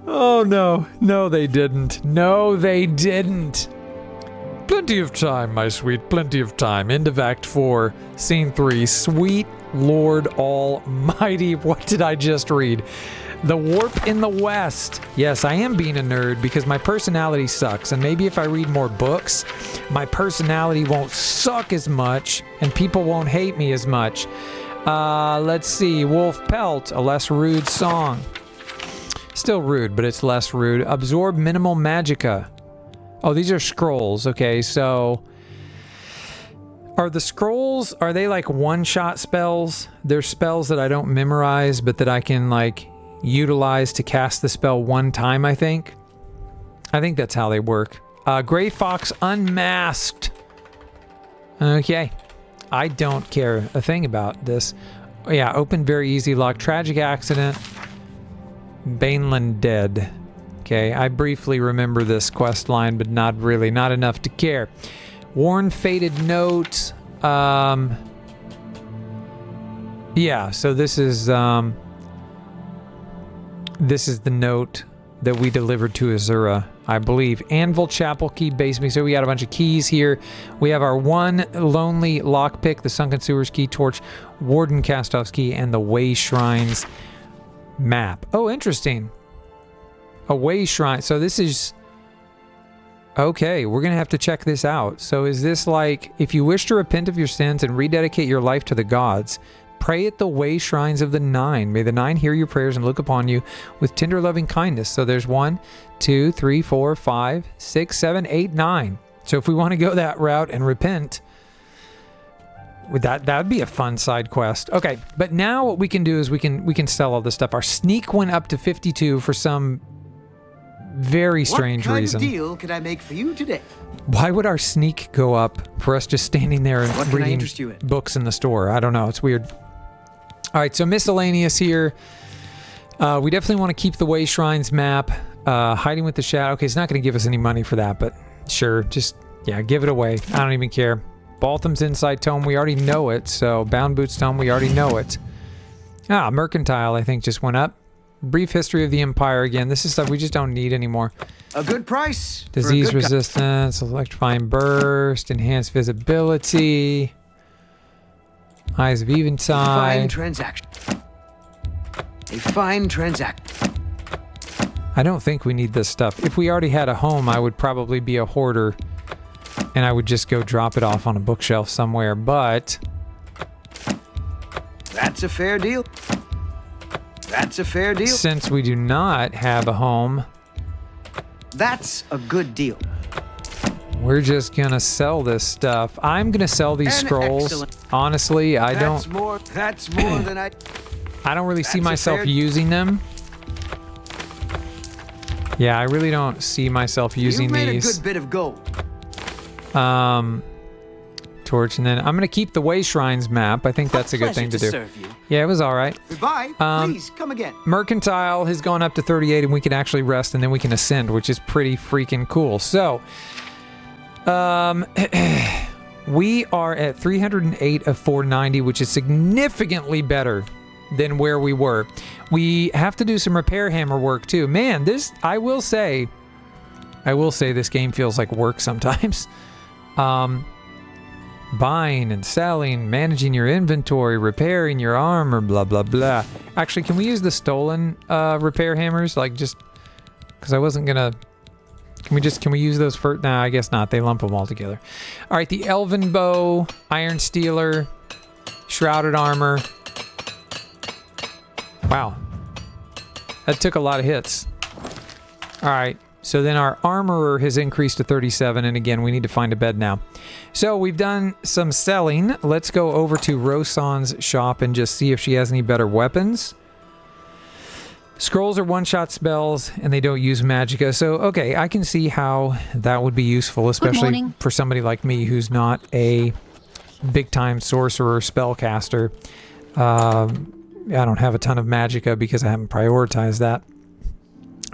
Oh no. No, they didn't. No, they didn't. Plenty of time, my sweet, plenty of time. End of Act 4, Scene 3. Sweet Lord Almighty, what did I just read? The Warp in the West. Yes, I am being a nerd because my personality sucks, and maybe if I read more books, my personality won't suck as much, and people won't hate me as much. Let's see. Wolf Pelt, a less rude song. Still rude, but it's less rude. Absorb minimal magicka. Oh, these are scrolls. Okay, so are the scrolls, are they like one-shot spells? They're spells that I don't memorize, but that I can like utilize to cast the spell one time, I think. I think that's how they work. Gray Fox Unmasked. Okay. I don't care a thing about this. Yeah, open very easy lock. Tragic accident. Baneland dead. Okay, I briefly remember this quest line, but not really, not enough to care. Worn faded note. Yeah, so this is the note that we delivered to Azura, I believe. Anvil, Chapel Key, Basement. So we got a bunch of keys here. We have our one lonely lockpick, the Sunken Sewers key, torch, Warden Castoff's key, and the Way Shrines map. Oh, interesting. A Way Shrine. So this is... Okay, we're going to have to check this out. So is this like, if you wish to repent of your sins and rededicate your life to the gods, pray at the Way Shrines of the Nine. May the Nine hear your prayers and look upon you with tender loving kindness. So there's 1, 2, 3, 4, 5, 6, 7, 8, 9. So if we want to go that route and repent, That would be a fun side quest. Okay, but now what we can do is we can sell all this stuff. Our sneak went up to 52 for some very strange reason. What kind of deal could I make for you today? Why would our sneak go up for us just standing there and What can I reading interest you in? books in the store? I don't know. It's weird. All right, so miscellaneous here. We definitely want to keep the Way Shrines map. Hiding with the Shadow. Okay, it's not going to give us any money for that, but sure. Just, yeah, give it away. I don't even care. Baltham's Insight Tome, we already know it. So, Bound Boots Tome, we already know it. Mercantile, I think, just went up. Brief History of the Empire again. This is stuff we just don't need anymore. A good price. Disease resistance, electrifying burst, enhanced visibility, Eyes of Eventide. Fine transaction. A fine transaction. I don't think we need this stuff. If we already had a home, I would probably be a hoarder, and I would just go drop it off on a bookshelf somewhere, but... That's a fair deal. That's a fair deal. Since we do not have a home... That's a good deal. We're just gonna sell this stuff. I'm gonna sell these scrolls. Excellent. Honestly, I That's don't... more than I don't really see That's a myself fair- using them. Yeah, I really don't see myself using You've made these. a good bit of gold. Torch, and then I'm gonna keep the Way Shrines map. I think that's a good thing to do. Serve you. Yeah, it was all right. Goodbye. Please come again. Mercantile has gone up to 38, and we can actually rest, and then we can ascend, which is pretty freaking cool. So, we are at 308 of 490, which is significantly better than where we were. We have to do some repair hammer work too. Man, I will say this game feels like work sometimes. Buying and selling, managing your inventory, repairing your armor, blah, blah, blah. Actually, can we use the stolen repair hammers? Like, just because I wasn't gonna... Can we use those for... Nah, I guess not. They lump them all together. All right, the Elven Bow, Iron Stealer, Shrouded Armor. Wow. That took a lot of hits. All right. So then our Armorer has increased to 37, and again, we need to find a bed now. So we've done some selling. Let's go over to Rosan's shop and just see if she has any better weapons. Scrolls are one-shot spells, and they don't use magicka. So, okay, I can see how that would be useful, especially for somebody like me who's not a big-time sorcerer spellcaster. I don't have a ton of magicka because I haven't prioritized that.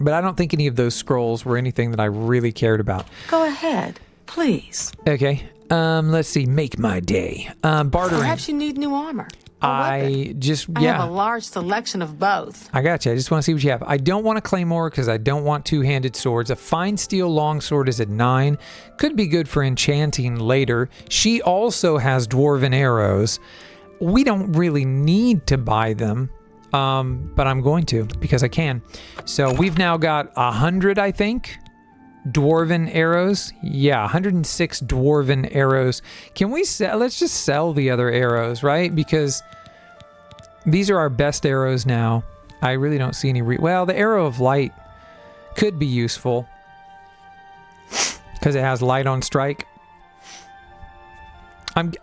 But I don't think any of those scrolls were anything that I really cared about. Go ahead, please. Okay. Let's see. Make my day. Bartering. Perhaps you need new armor. I have a large selection of both. I got you. I just want to see what you have. I don't want a claymore because I don't want two-handed swords. A fine steel longsword is at 9. Could be good for enchanting later. She also has dwarven arrows. We don't really need to buy them. But I'm going to because I can. So we've now got 100, I think, dwarven arrows. Yeah, 106 dwarven arrows. Can we sell? Let's just sell the other arrows, right? Because these are our best arrows now. I really don't see any. Well, the arrow of light could be useful because it has light on strike.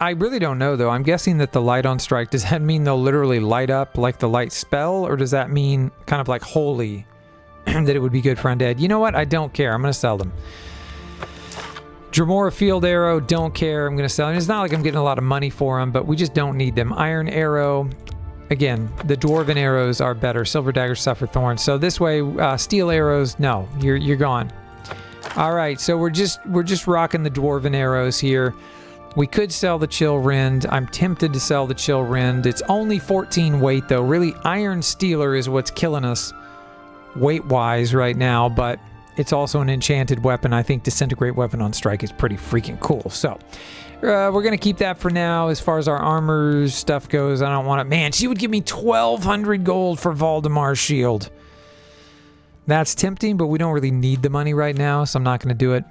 I really don't know, though. I'm guessing that the light on strike, does that mean they'll literally light up like the light spell? Or does that mean kind of like holy, that it would be good for undead? You know what? I don't care. I'm going to sell them. Dremora Field Arrow, don't care. I'm going to sell them. It's not like I'm getting a lot of money for them, but we just don't need them. Iron Arrow. Again, the Dwarven Arrows are better. Silver Daggers suffer thorns. So this way, Steel Arrows, no. You're gone. All right, so we're just rocking the Dwarven Arrows here. We could sell the Chill Rend. I'm tempted to sell the Chill Rend. It's only 14 weight, though. Really, Iron Stealer is what's killing us weight-wise right now, but it's also an enchanted weapon. I think Disintegrate Weapon on Strike is pretty freaking cool. So, we're going to keep that for now. As far as our armor stuff goes, I don't want to... Man, she would give me 1,200 gold for Valdemar's shield. That's tempting, but we don't really need the money right now, so I'm not going to do it.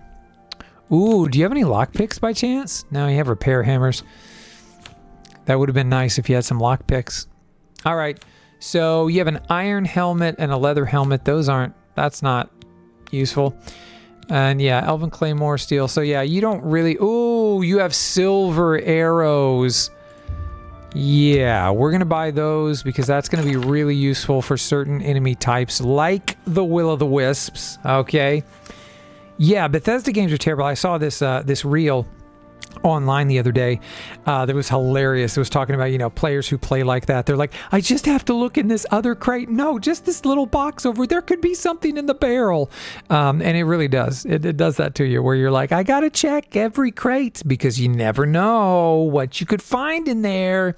Ooh, do you have any lockpicks by chance? No, you have repair hammers. That would have been nice if you had some lockpicks. All right, so you have an iron helmet and a leather helmet. That's not useful. And yeah, Elven Claymore Steel. So yeah, you don't really... Ooh, you have silver arrows. Yeah, we're going to buy those because that's going to be really useful for certain enemy types like the Will-o'-the-Wisps, okay? Yeah, Bethesda games are terrible. I saw this reel online the other day that was hilarious. It was talking about, you know, players who play like that. They're like, I just have to look in this other crate. No, just this little box over there could be something in the barrel. And it really does. It does that to you where you're like, I got to check every crate because you never know what you could find in there.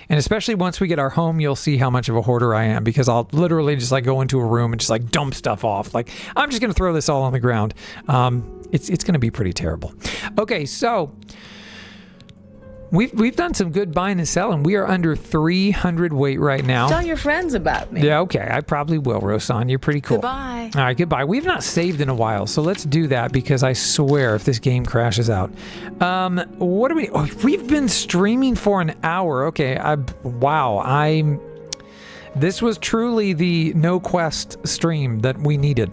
And especially once we get our home, you'll see how much of a hoarder I am because I'll literally just like go into a room and just like dump stuff off. Like, I'm just going to throw this all on the ground. It's going to be pretty terrible. Okay, so we've done some good buying and selling. We are under 300 weight right now. Tell your friends about me. Yeah, okay. I probably will, Rosan. You're pretty cool. Goodbye. All right, goodbye. We've not saved in a while, so let's do that because I swear if this game crashes out. What are we... Oh, we've been streaming for an hour. Okay, wow. This was truly the no quest stream that we needed.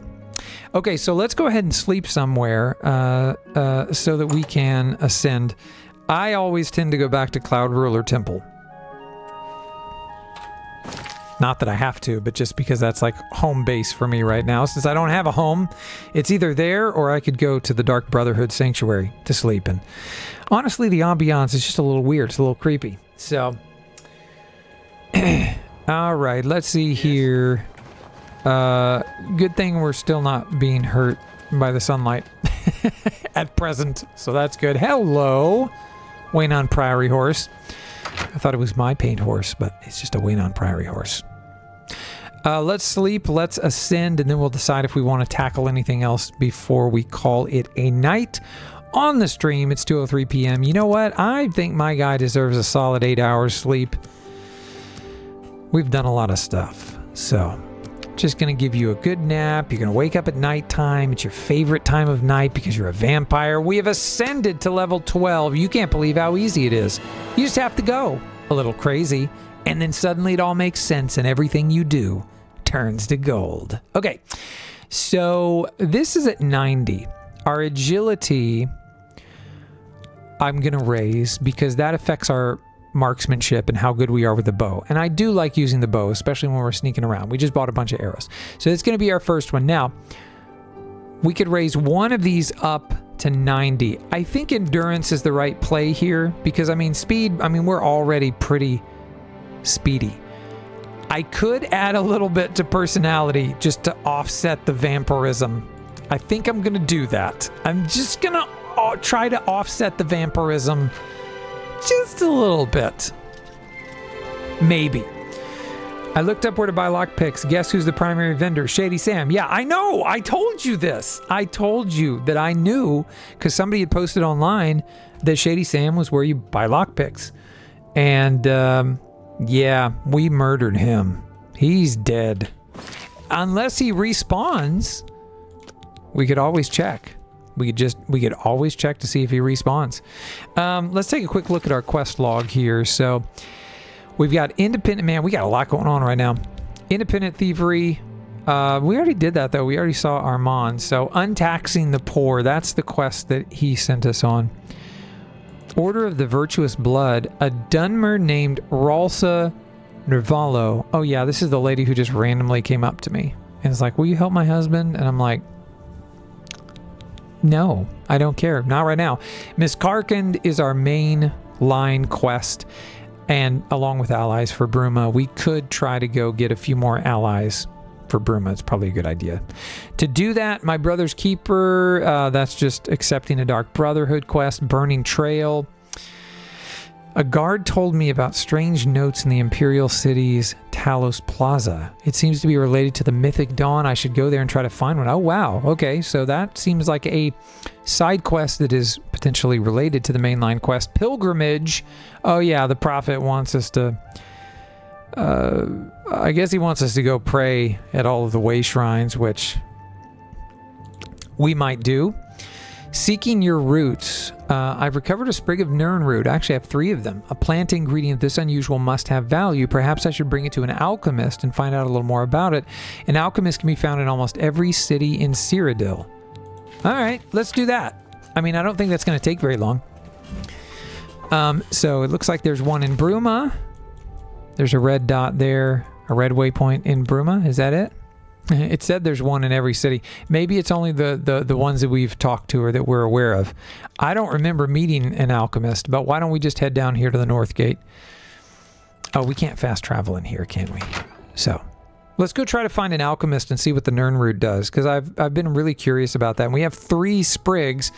Okay, so let's go ahead and sleep somewhere so that we can ascend. I always tend to go back to Cloud Ruler Temple. Not that I have to, but just because that's like home base for me right now. Since I don't have a home, it's either there or I could go to the Dark Brotherhood Sanctuary to sleep in. Honestly, the ambiance is just a little weird. It's a little creepy. So, all right, let's see here. Good thing we're still not being hurt by the sunlight at present. So that's good. Hello, Waynon Priory horse. I thought it was my paint horse, but it's just a Waynon Priory horse. Let's sleep, let's ascend, and then we'll decide if we want to tackle anything else before we call it a night. On the stream, it's 2:03 p.m. You know what? I think my guy deserves a solid 8 hours sleep. We've done a lot of stuff, so just going to give you a good nap. You're going to wake up at nighttime. It's your favorite time of night because you're a vampire. We have ascended to level 12. You can't believe how easy it is. You just have to go a little crazy, and then suddenly it all makes sense, and everything you do turns to gold. Okay, so this is at 90. Our agility, I'm going to raise because that affects our marksmanship and how good we are with the bow. And I do like using the bow, especially when we're sneaking around. We just bought a bunch of arrows. So it's going to be our first one. Now, we could raise one of these up to 90. I think endurance is the right play here because, I mean, speed, I mean, we're already pretty speedy. I could add a little bit to personality just to offset the vampirism. I think I'm going to do that. I'm just going to try to offset the vampirism just a little bit. Maybe. I looked up where to buy lockpicks. Guess who's the primary vendor? Shady Sam. Yeah, I know. I told you this. I told you that I knew because somebody had posted online that Shady Sam was where you buy lockpicks. And yeah, we murdered him. He's dead. Unless he respawns, we could always check. We could always check to see if he respawns. Let's take a quick look at our quest log here. So we've got independent, man, we got a lot going on right now. Independent thievery. We already did that though. We already saw Armand. So untaxing the poor, that's the quest that he sent us on. Order of the Virtuous Blood, a Dunmer named Ralsa Nervalo. Oh yeah, this is the lady who just randomly came up to me and is like, will you help my husband? And I'm like, no, I don't care. Not right now. Miss Karkand is our main line quest, and along with allies for Bruma, we could try to go get a few more allies for Bruma. It's probably a good idea. To do that, my brother's keeper, that's just accepting a Dark Brotherhood quest, Burning Trail. A guard told me about strange notes in the Imperial City's Talos Plaza. It seems to be related to the Mythic Dawn. I should go there and try to find one. Oh, wow. Okay, so that seems like a side quest that is potentially related to the mainline quest. Pilgrimage. Oh, yeah, the Prophet wants us to... I guess he wants us to go pray at all of the way shrines, which we might do. Seeking your roots. I've recovered a sprig of Nirnroot. Actually, I have 3 of them. A plant ingredient this unusual must have value. Perhaps I should bring it to an alchemist and find out a little more about it. An alchemist can be found in almost every city in Cyrodiil. All right, let's do that. I mean, I don't think that's going to take very long. So it looks like there's one in Bruma. There's a red dot there, a red waypoint in Bruma. Is that it? It said there's one in every city. Maybe it's only the ones that we've talked to or that we're aware of. I don't remember meeting an alchemist, but why don't we just head down here to the North Gate? Oh, we can't fast travel in here, can we? So let's go try to find an alchemist and see what the Nirnroot does, because I've been really curious about that. And we have 3 sprigs.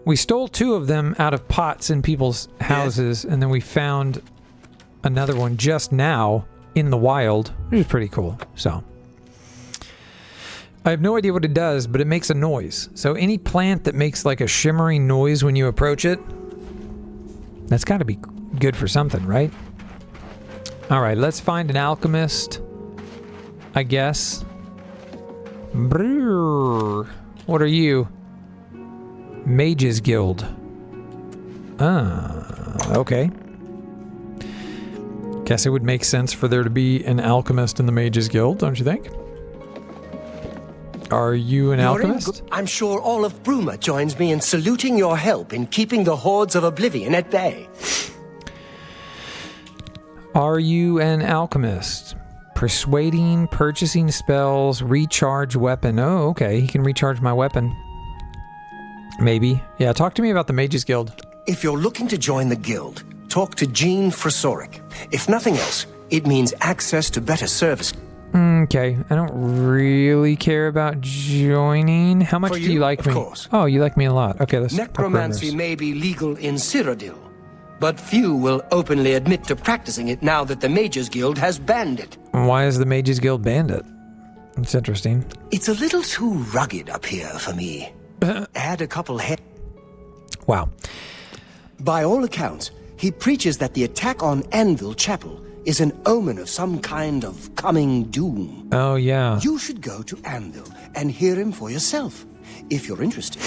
We stole 2 of them out of pots in people's houses, and then we found another one just now in the wild, which is pretty cool. So I have no idea what it does, but it makes a noise. So any plant that makes like a shimmering noise when you approach it, that's got to be good for something, right? All right, let's find an alchemist, I guess. Brrr. What are you? Mages Guild. Okay. Guess it would make sense for there to be an alchemist in the Mages Guild, don't you think? Are you an alchemist? I'm sure all of Bruma joins me in saluting your help in keeping the hordes of Oblivion at bay. Are you an alchemist? Persuading, purchasing spells, recharge weapon. Oh, okay. He can recharge my weapon. Maybe. Yeah, talk to me about the Mages Guild. If you're looking to join the guild, talk to Jean Frasoric. If nothing else, it means access to better service. Okay, I don't really care about joining. How much do you like me? Of course. Oh, you like me a lot. Okay, let's... Necromancy may be legal in Cyrodiil, but few will openly admit to practicing it now that the Mages Guild has banned it. Why has the Mages Guild banned it? It's interesting. It's a little too rugged up here for me. Add a couple Wow. By all accounts, he preaches that the attack on Anvil Chapel is an omen of some kind of coming doom. Oh, yeah. You should go to Anvil and hear him for yourself, if you're interested.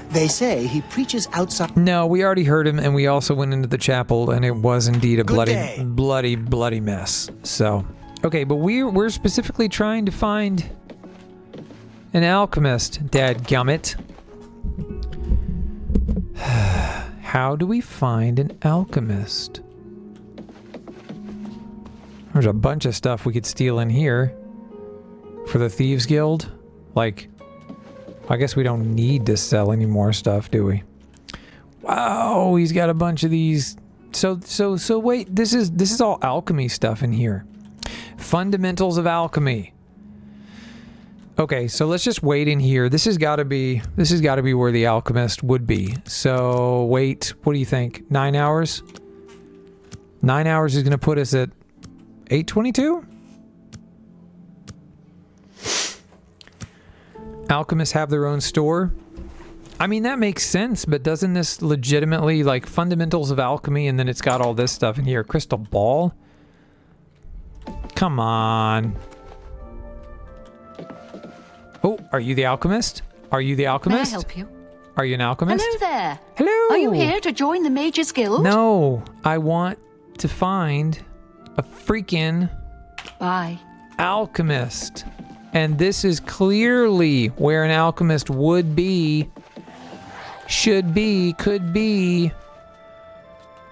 They say he preaches outside... No, we already heard him, and we also went into the chapel, and it was indeed a bloody mess. So, okay, but we're specifically trying to find an alchemist, dadgummit. How do we find an alchemist? There's a bunch of stuff we could steal in here for the Thieves Guild. Like, I guess we don't need to sell any more stuff, do we? Wow, he's got a bunch of these. So wait, this is all alchemy stuff in here. Fundamentals of alchemy. Okay, so let's just wait in here. This has got to be where the alchemist would be. So wait, what do you think? 9 hours? 9 hours is going to put us at 8:22? Alchemists have their own store. I mean, that makes sense, but doesn't this legitimately, like, fundamentals of alchemy, and then it's got all this stuff in here? Crystal ball? Come on. Oh, are you the alchemist? Are you the alchemist? May I help you? Are you an alchemist? Hello there. Hello. Are you here to join the Mages Guild? No, I want to find a freaking alchemist. And this is clearly where an alchemist would be, should be, could be.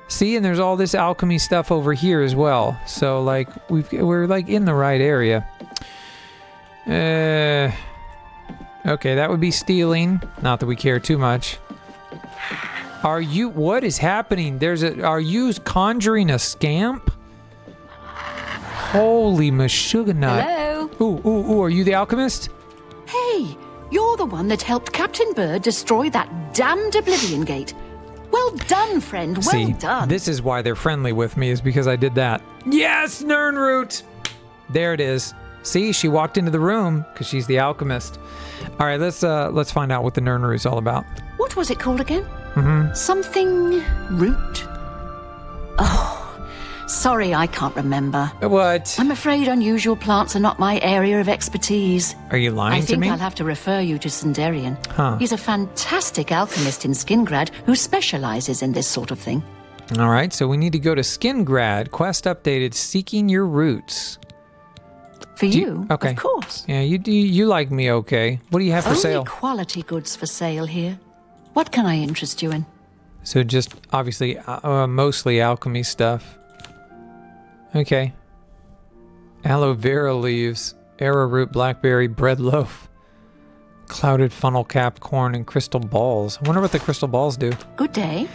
See, and there's all this alchemy stuff over here as well. So, like, we're like in the right area. Okay, that would be stealing. Not that we care too much. Are you... What is happening? Are you conjuring a scamp? Holy mashuganut. Hello? Ooh, are you the alchemist? Hey, you're the one that helped Captain Bird destroy that damned Oblivion Gate. Well done, friend, well done. This is why they're friendly with me, is because I did that. Yes, Nirnroot! There it is. See, she walked into the room because she's the alchemist. All right, let's find out what the Nirnroot's all about. What was it called again? Mm-hmm. Something root? Oh, sorry, I can't remember. What? I'm afraid unusual plants are not my area of expertise. Are you lying to me? I think I'll have to refer you to Sindarian. Huh. He's a fantastic alchemist in Skingrad who specializes in this sort of thing. All right, so we need to go to Skingrad. Quest updated, seeking your roots. For you, okay. Of course. Yeah, you like me, okay. What do you have for sale? Only quality goods for sale here. What can I interest you in? So just obviously mostly alchemy stuff. Okay. Aloe vera leaves, arrowroot, blackberry, bread loaf, clouded funnel cap, corn, and crystal balls. I wonder what the crystal balls do. Good day.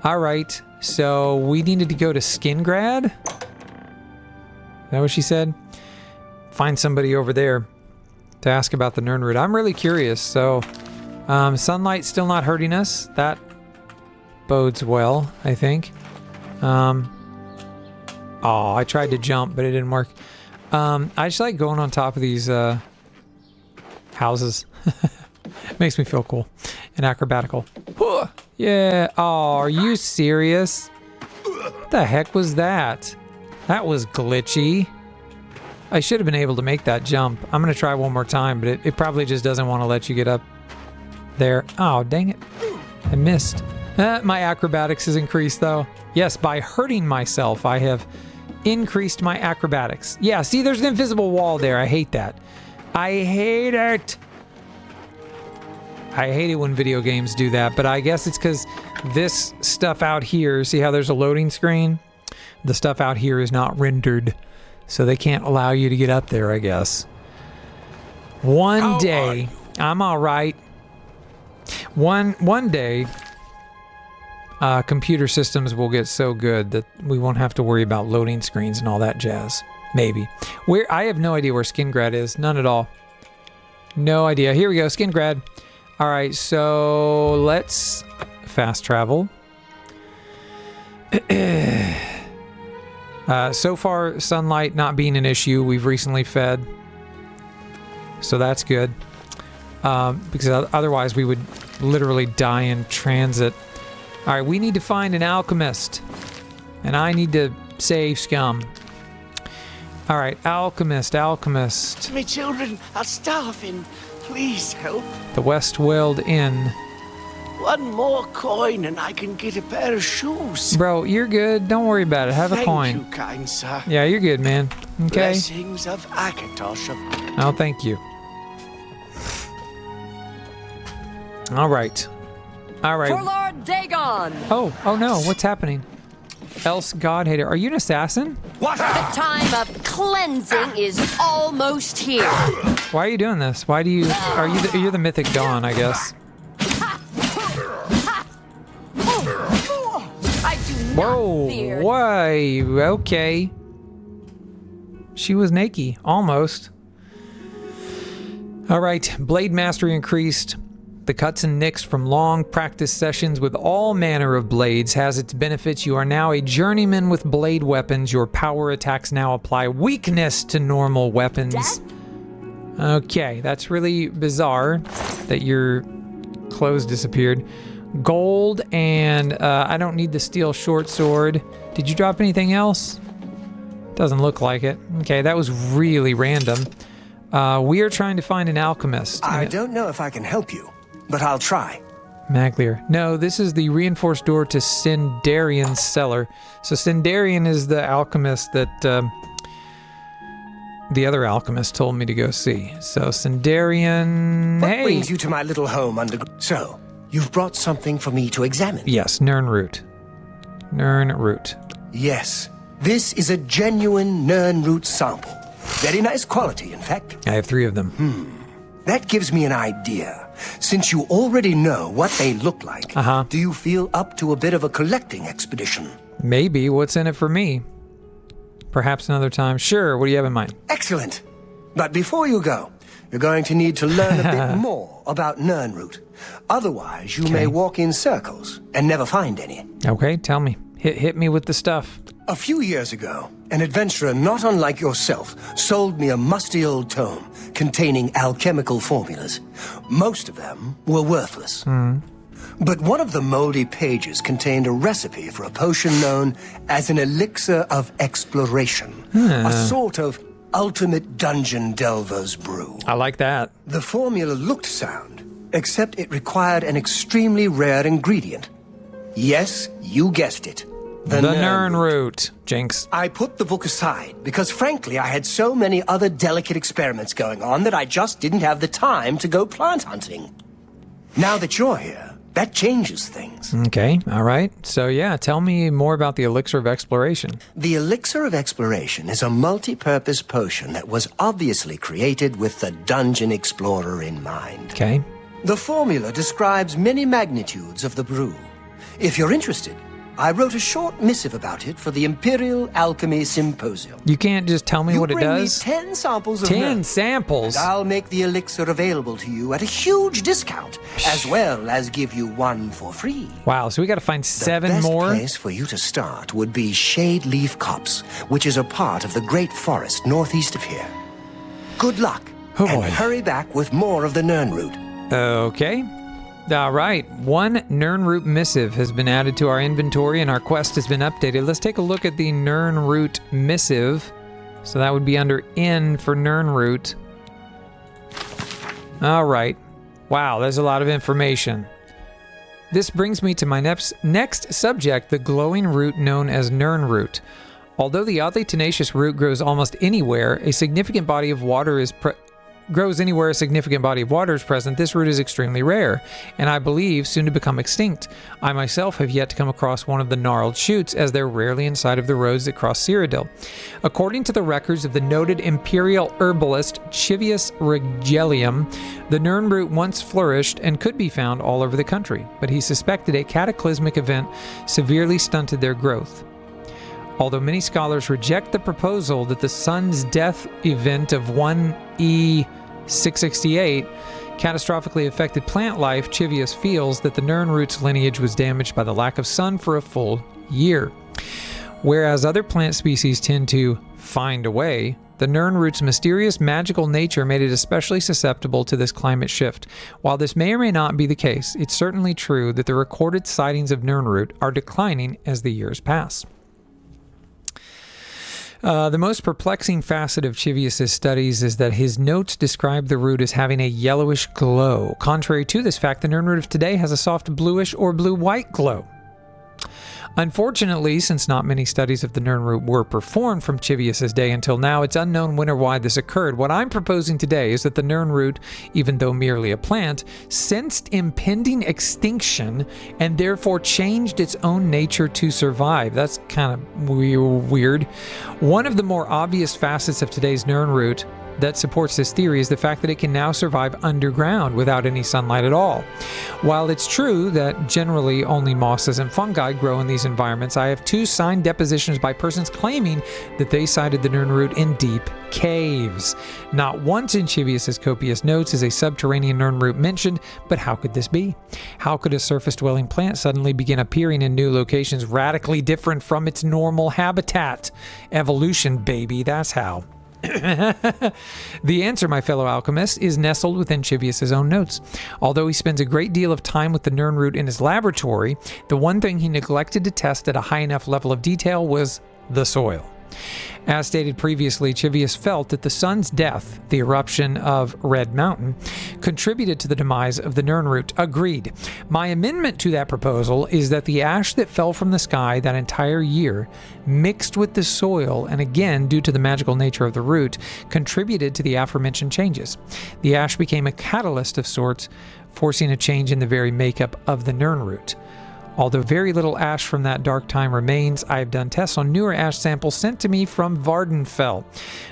All right. So we needed to go to Skingrad. Is that what she said? Find somebody over there to ask about the Nirnroot. I'm really curious. So sunlight's still not hurting us. That bodes well, I think. Oh, I tried to jump, but it didn't work. I just like going on top of these houses. Makes me feel cool and acrobatical. Yeah. Oh, are you serious? What the heck was that? That was glitchy. I should have been able to make that jump. I'm going to try one more time, but it probably just doesn't want to let you get up there. Oh, dang it. I missed. My acrobatics has increased, though. Yes, by hurting myself, I have increased my acrobatics. Yeah, see, there's an invisible wall there. I hate that. I hate it. I hate it when video games do that, but I guess it's because this stuff out here, see how there's a loading screen? The stuff out here is not rendered, so they can't allow you to get up there, I guess. One day, I'm all right. One day, computer systems will get so good that we won't have to worry about loading screens and all that jazz. Maybe. I have no idea where Skingrad is. None at all. No idea. Here we go, Skingrad. All right, so let's fast travel. So far, sunlight not being an issue. We've recently fed. So that's good. Because otherwise we would literally die in transit. All right, we need to find an alchemist. And I need to save scum. All right, alchemist. My children are starving. Please help. The Westweld Inn. One more coin and I can get a pair of shoes. Bro, you're good. Don't worry about it. Have a coin. Thank you, kind sir. Yeah, you're good, man. Okay. Blessings of Akatosh. Oh, thank you. All right. All right. For Lord Dagon. Oh no. What's happening? Else God hater. Are you an assassin? The time of cleansing is almost here. Why are you doing this? Why do you... You're the Mythic Dawn, I guess. I do not fear. Why? Okay. She was naked. Almost. All right. Blade mastery increased. The cuts and nicks from long practice sessions with all manner of blades has its benefits. You are now a journeyman with blade weapons. Your power attacks now apply weakness to normal weapons. Death? Okay, that's really bizarre that your clothes disappeared. Gold, and I don't need the steel short sword. Did you drop anything else? Doesn't look like it. Okay, that was really random. We are trying to find an alchemist. I don't know if I can help you, but I'll try. Maglier. No, this is the reinforced door to Sindarian's cellar. So Sindarian is the alchemist that the other alchemist told me to go see. So Sindarian... What brings you to my little home underground? So, you've brought something for me to examine? Yes, Nirnroot. Nirnroot. Yes. This is a genuine Nirnroot sample. Very nice quality, in fact. I have 3 of them. That gives me an idea. Since you already know what they look like, do you feel up to a bit of a collecting expedition? Maybe. What's in it for me? Perhaps another time. Sure. What do you have in mind? Excellent. But before you go, you're going to need to learn a bit more about Nirnroot. Otherwise, you may walk in circles and never find any. Okay, tell me. Hit me with the stuff. A few years ago, an adventurer not unlike yourself sold me a musty old tome containing alchemical formulas. Most of them were worthless. But one of the moldy pages contained a recipe for a potion known as an elixir of exploration. A sort of ultimate dungeon delver's brew. I like that. The formula looked sound, except it required an extremely rare ingredient. Yes, you guessed it. The Nirnroot. Jinx. I put the book aside because, frankly, I had so many other delicate experiments going on that I just didn't have the time to go plant hunting. Now that you're here, That changes things. Okay, all right. So yeah, tell me more about the Elixir of Exploration. The Elixir of Exploration is a multi-purpose potion that was obviously created with the Dungeon Explorer in mind. Okay. The formula describes many magnitudes of the brew. If you're interested, I wrote a short missive about it for the Imperial Alchemy Symposium. You can't just tell me what it does? You bring me 10 samples of 10 samples? And I'll make the elixir available to you at a huge discount, as well as give you one for free. Wow, so we got to find 7 more? The best place for you to start would be Shade Leaf Copse, which is a part of the Great Forest northeast of here. Good luck, and hurry back with more of the Nirnroot. Okay. All right, 1 Nirnroot missive has been added to our inventory and our quest has been updated. Let's take a look at the Nirnroot missive. So that would be under N for Nirnroot. All right. Wow, there's a lot of information. This brings me to my next subject, the glowing root known as Nirnroot. Although the oddly tenacious root grows almost anywhere, a significant body of water is present, this root is extremely rare, and I believe soon to become extinct. I myself have yet to come across one of the gnarled shoots, as they're rarely inside of the roads that cross Cyrodiil. According to the records of the noted imperial herbalist Chivius Regelium, the Nirnroot once flourished and could be found all over the country, but he suspected a cataclysmic event severely stunted their growth. Although many scholars reject the proposal that the sun's death event of 1E668 catastrophically affected plant life, Chivius feels that the Nirnroot's lineage was damaged by the lack of sun for a full year. Whereas other plant species tend to find a way, the Nirnroot's mysterious magical nature made it especially susceptible to this climate shift. While this may or may not be the case, it's certainly true that the recorded sightings of Nirnroot are declining as the years pass. The most perplexing facet of Chivius' studies is that his notes describe the root as having a yellowish glow. Contrary to this fact, the Nirnroot of today has a soft bluish or blue-white glow. Unfortunately, since not many studies of the Nirnroot were performed from Chivius' day until now, it's unknown when or why this occurred. What I'm proposing today is that the Nirnroot, even though merely a plant, sensed impending extinction and therefore changed its own nature to survive. That's kind of weird. One of the more obvious facets of today's Nirnroot that supports this theory is the fact that it can now survive underground without any sunlight at all. While it's true that generally only mosses and fungi grow in these environments, I have 2 signed depositions by persons claiming that they sighted the Nirnroot in deep caves. Not once in Chivius' copious notes is a subterranean Nirnroot mentioned, but how could this be? How could a surface-dwelling plant suddenly begin appearing in new locations radically different from its normal habitat? Evolution, baby, that's how. The answer, my fellow alchemist, is nestled within Chivius' own notes. Although he spends a great deal of time with the Nirnroot in his laboratory, the one thing he neglected to test at a high enough level of detail was the soil. As stated previously, Chivius felt that the sun's death, the eruption of Red Mountain, contributed to the demise of the Nirnroot. Agreed. My amendment to that proposal is that the ash that fell from the sky that entire year mixed with the soil, and again, due to the magical nature of the root, contributed to the aforementioned changes. The ash became a catalyst of sorts, forcing a change in the very makeup of the Nirnroot. Although very little ash from that dark time remains, I have done tests on newer ash samples sent to me from Vardenfell.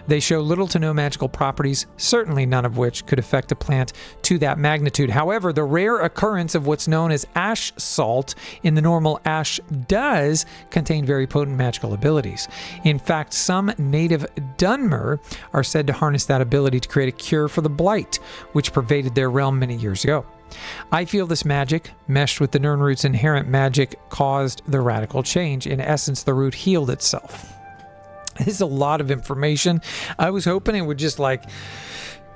They show little to no magical properties, certainly none of which could affect a plant to that magnitude. However, the rare occurrence of what's known as ash salt in the normal ash does contain very potent magical abilities. In fact, some native Dunmer are said to harness that ability to create a cure for the blight, which pervaded their realm many years ago. I feel this magic, meshed with the Nirnroot's inherent magic, caused the radical change. In essence, the root healed itself. This is a lot of information. I was hoping it would just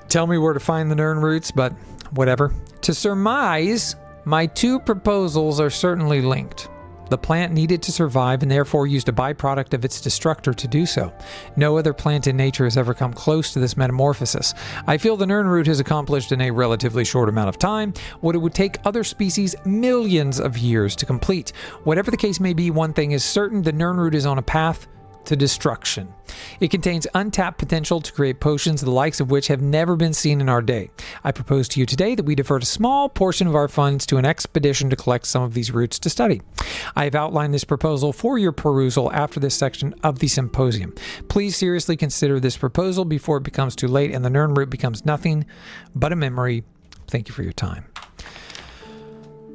tell me where to find the Nirnroots, but whatever. To surmise, my 2 proposals are certainly linked. The plant needed to survive and therefore used a byproduct of its destructor to do so. No other plant in nature has ever come close to this metamorphosis. I feel the Nirnroot has accomplished in a relatively short amount of time what it would take other species millions of years to complete. Whatever the case may be, one thing is certain: the Nirnroot is on a path to destruction. It contains untapped potential to create potions the likes of which have never been seen in our day. I propose to you today that we divert a small portion of our funds to an expedition to collect some of these roots to study. I have outlined this proposal for your perusal after this section of the symposium. Please seriously consider this proposal before it becomes too late and the Nirn root becomes nothing but a memory. Thank you for your time.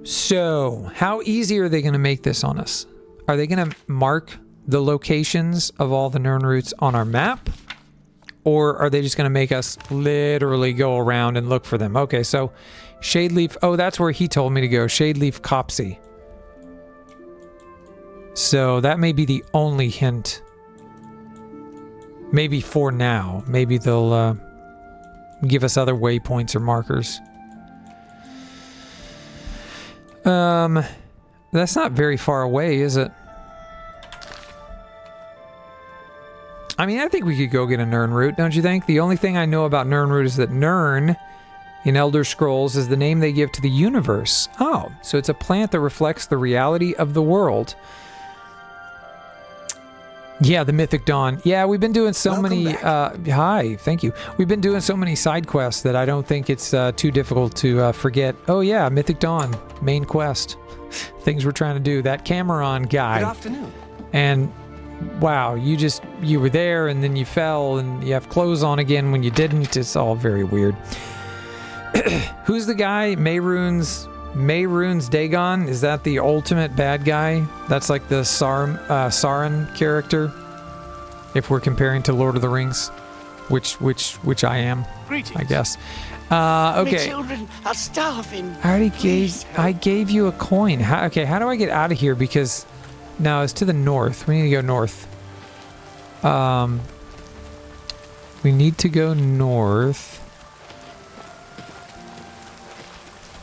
So, how easy are they going to make this on us? Are they going to mark the locations of all the Nirn roots on our map? Or are they just going to make us literally go around and look for them? Okay, so Shadeleaf... Oh, that's where he told me to go. Shadeleaf Copsey. So that may be the only hint. Maybe for now. Maybe they'll give us other waypoints or markers. That's not very far away, is it? I mean, I think we could go get a Nirn root, don't you think? The only thing I know about Nirn root is that Nirn in Elder Scrolls is the name they give to the universe. Oh, so it's a plant that reflects the reality of the world. Yeah, the Mythic Dawn. Yeah, we've been doing so many... hi, thank you. We've been doing so many side quests that I don't think it's too difficult to forget. Oh yeah, Mythic Dawn, main quest. Things we're trying to do. That Cameron guy. Good afternoon. And wow, you were there and then you fell and you have clothes on again when you didn't. It's all very weird. Who's the guy? Mehrunes Dagon? Is that the ultimate bad guy? That's like the Sauron character. If we're comparing to Lord of the Rings, which I am. Greetings. I guess. Okay. My children are starving. I gave you a coin. How do I get out of here? Because no, it's to the north. We need to go north. We need to go north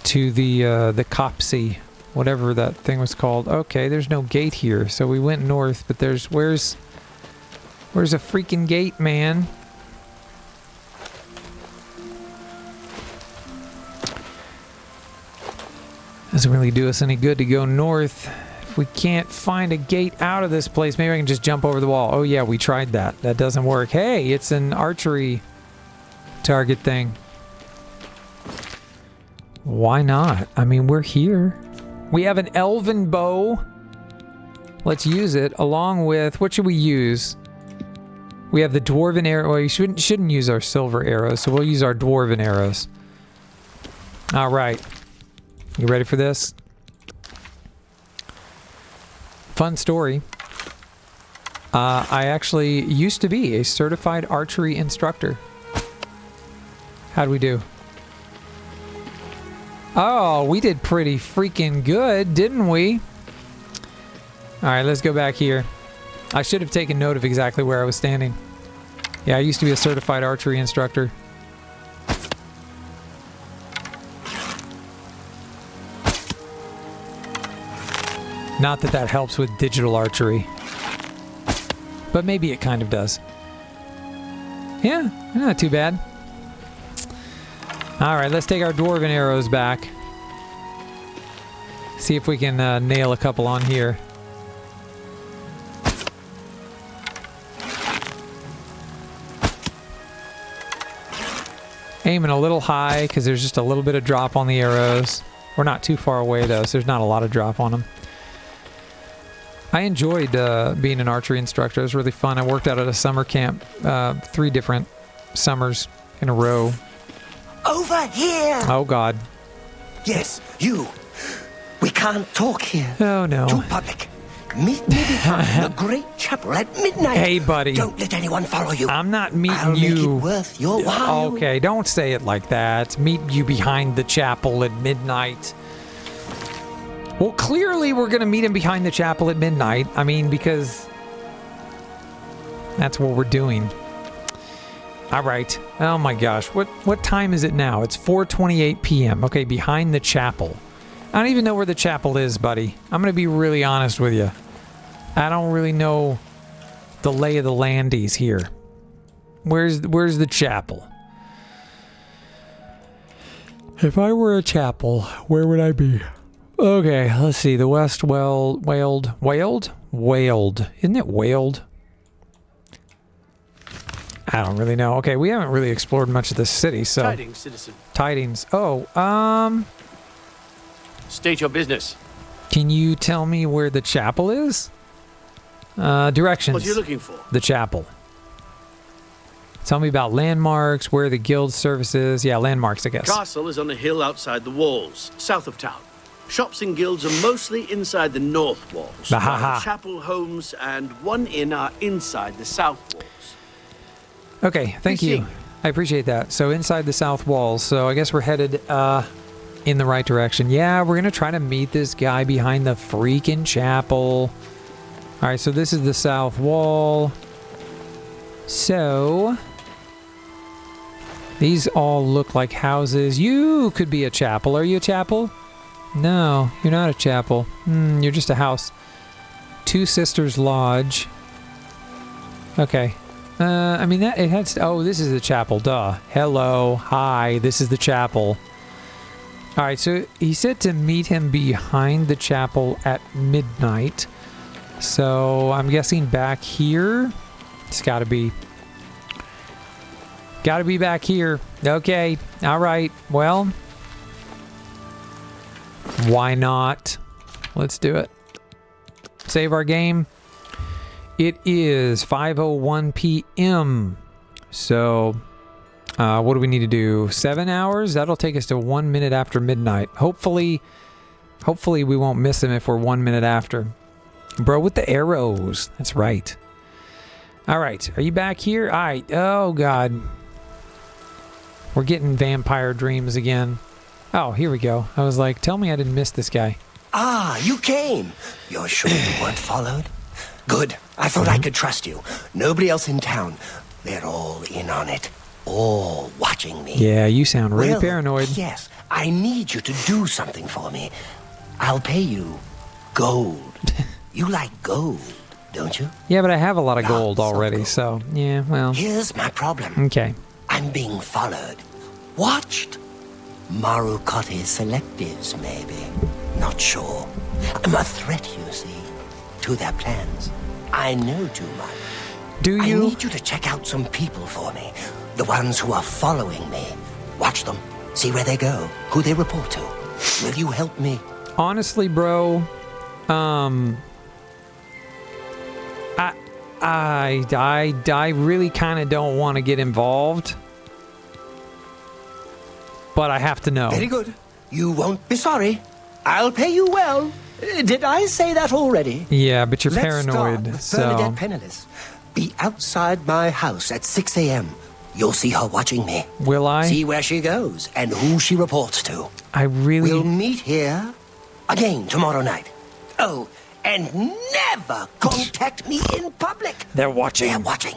to the Copsey, whatever that thing was called. Okay, there's no gate here, so we went north, but where's a freaking gate, man? Doesn't really do us any good to go north. If we can't find a gate out of this place, maybe I can just jump over the wall. Oh yeah, we tried that. That doesn't work. Hey, it's an archery target thing. Why not? I mean, we're here. We have an elven bow. Let's use it along with... What should we use? We have the dwarven arrow. Well, you shouldn't use our silver arrows, so we'll use our dwarven arrows. All right. You ready for this? Fun story. I actually used to be a certified archery instructor. How'd we do? Oh, we did pretty freaking good, didn't we? Alright, let's go back here. I should have taken note of exactly where I was standing. Yeah, I used to be a certified archery instructor. Not that that helps with digital archery. But maybe it kind of does. Yeah, not too bad. Alright, let's take our dwarven arrows back. See if we can nail a couple on here. Aiming a little high because there's just a little bit of drop on the arrows. We're not too far away though, so there's not a lot of drop on them. I enjoyed being an archery instructor. It was really fun. I worked out at a summer camp 3 different summers in a row. Over here! Oh, God. Yes, you. We can't talk here. Oh, no. Too public. Meet me behind the great chapel at midnight. Hey, buddy. Don't let anyone follow you. I'm not meeting I'll you. Make it worth your while. Okay, don't say it like that. Meet you behind the chapel at midnight. Well, clearly we're going to meet him behind the chapel at midnight. I mean, because that's what we're doing. All right. Oh my gosh. What time is it now? It's 4:28 p.m. Okay, behind the chapel. I don't even know where the chapel is, buddy. I'm going to be really honest with you. I don't really know the lay of the landies here. Where's the chapel? If I were a chapel, where would I be? Okay, let's see. The west wailed. Isn't it wailed? I don't really know. Okay, we haven't really explored much of this city, so... Tidings, citizen. Tidings. Oh, State your business. Can you tell me where the chapel is? Directions. What are you looking for? The chapel. Tell me about landmarks, where the guild service is. Yeah, landmarks, I guess. Castle is on a hill outside the walls, south of town. Shops and guilds are mostly inside the north walls. While chapel, homes, and one inn are inside the south walls. Okay, thank you. I appreciate that. So inside the south walls. So I guess we're headed in the right direction. Yeah, we're going to try to meet this guy behind the freaking chapel. All right, so this is the south wall. So these all look like houses. You could be a chapel. Are you a chapel? No, you're not a chapel. You're just a house. Two Sisters Lodge. Okay. I mean, that it has... Oh, this is the chapel. Duh. Hello. Hi. This is the chapel. All right, so he said to meet him behind the chapel at midnight. So I'm guessing back here. It's got to be... Got to be back here. Okay. All right. Well... Why not? Let's do it. Save our game. It is 5:01 p.m. So, what do we need to do? 7 hours? That'll take us to 1 minute after midnight. Hopefully we won't miss him if we're 1 minute after. Bro, with the arrows. That's right. All right. Are you back here? All right. Oh, God. We're getting vampire dreams again. Oh, here we go. I was like, tell me I didn't miss this guy. Ah, you came. You're sure you weren't followed? Good. I thought I could trust you. Nobody else in town. They're all in on it. All watching me. Yeah, you sound really paranoid. Yes, I need you to do something for me. I'll pay you gold. You like gold, don't you? Yeah, but I have a lot of gold already, so yeah, well. Here's my problem. Okay. I'm being followed. Watched. Marukotti selectives, maybe. Not sure. I'm a threat, you see, to their plans. I know too much. Do you? I need you to check out some people for me. The ones who are following me. Watch them. See where they go. Who they report to. Will you help me? Honestly, bro, I really kind of don't want to get involved. But I have to know. Very good. You won't be sorry. I'll pay you well. Did I say that already? Yeah, but you're paranoid. Let's start with Bernadette Penniless. Be outside my house at 6 a.m. You'll see her watching me. Will I? See where she goes and who she reports to. I really... We'll meet here again tomorrow night. Oh, and never contact me in public. They're watching. They're watching.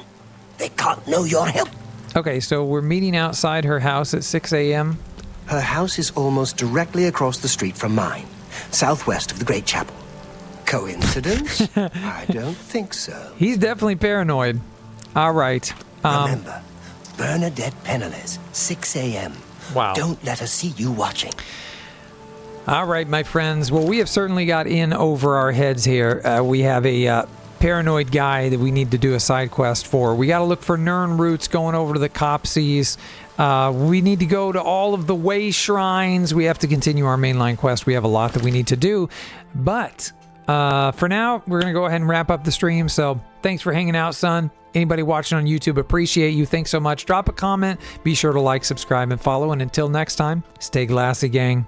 They can't know your help. Okay, so we're meeting outside her house at 6 a.m. Her house is almost directly across the street from mine, southwest of the Great Chapel. Coincidence? I don't think so. He's definitely paranoid. All right. Remember, Bernadette Penniless, 6 a.m. Wow. Don't let her see you watching. All right, my friends. Well, we have certainly got in over our heads here. We have a paranoid guy that we need to do a side quest for. We got to look for Nirn roots going over to the Copsies. We need to go to all of the way shrines. We have to continue our mainline quest. We have a lot that we need to do. But for now, we're going to go ahead and wrap up the stream. So thanks for hanging out, son. Anybody watching on YouTube, appreciate you. Thanks so much. Drop a comment. Be sure to like, subscribe, and follow. And until next time, stay glassy, gang.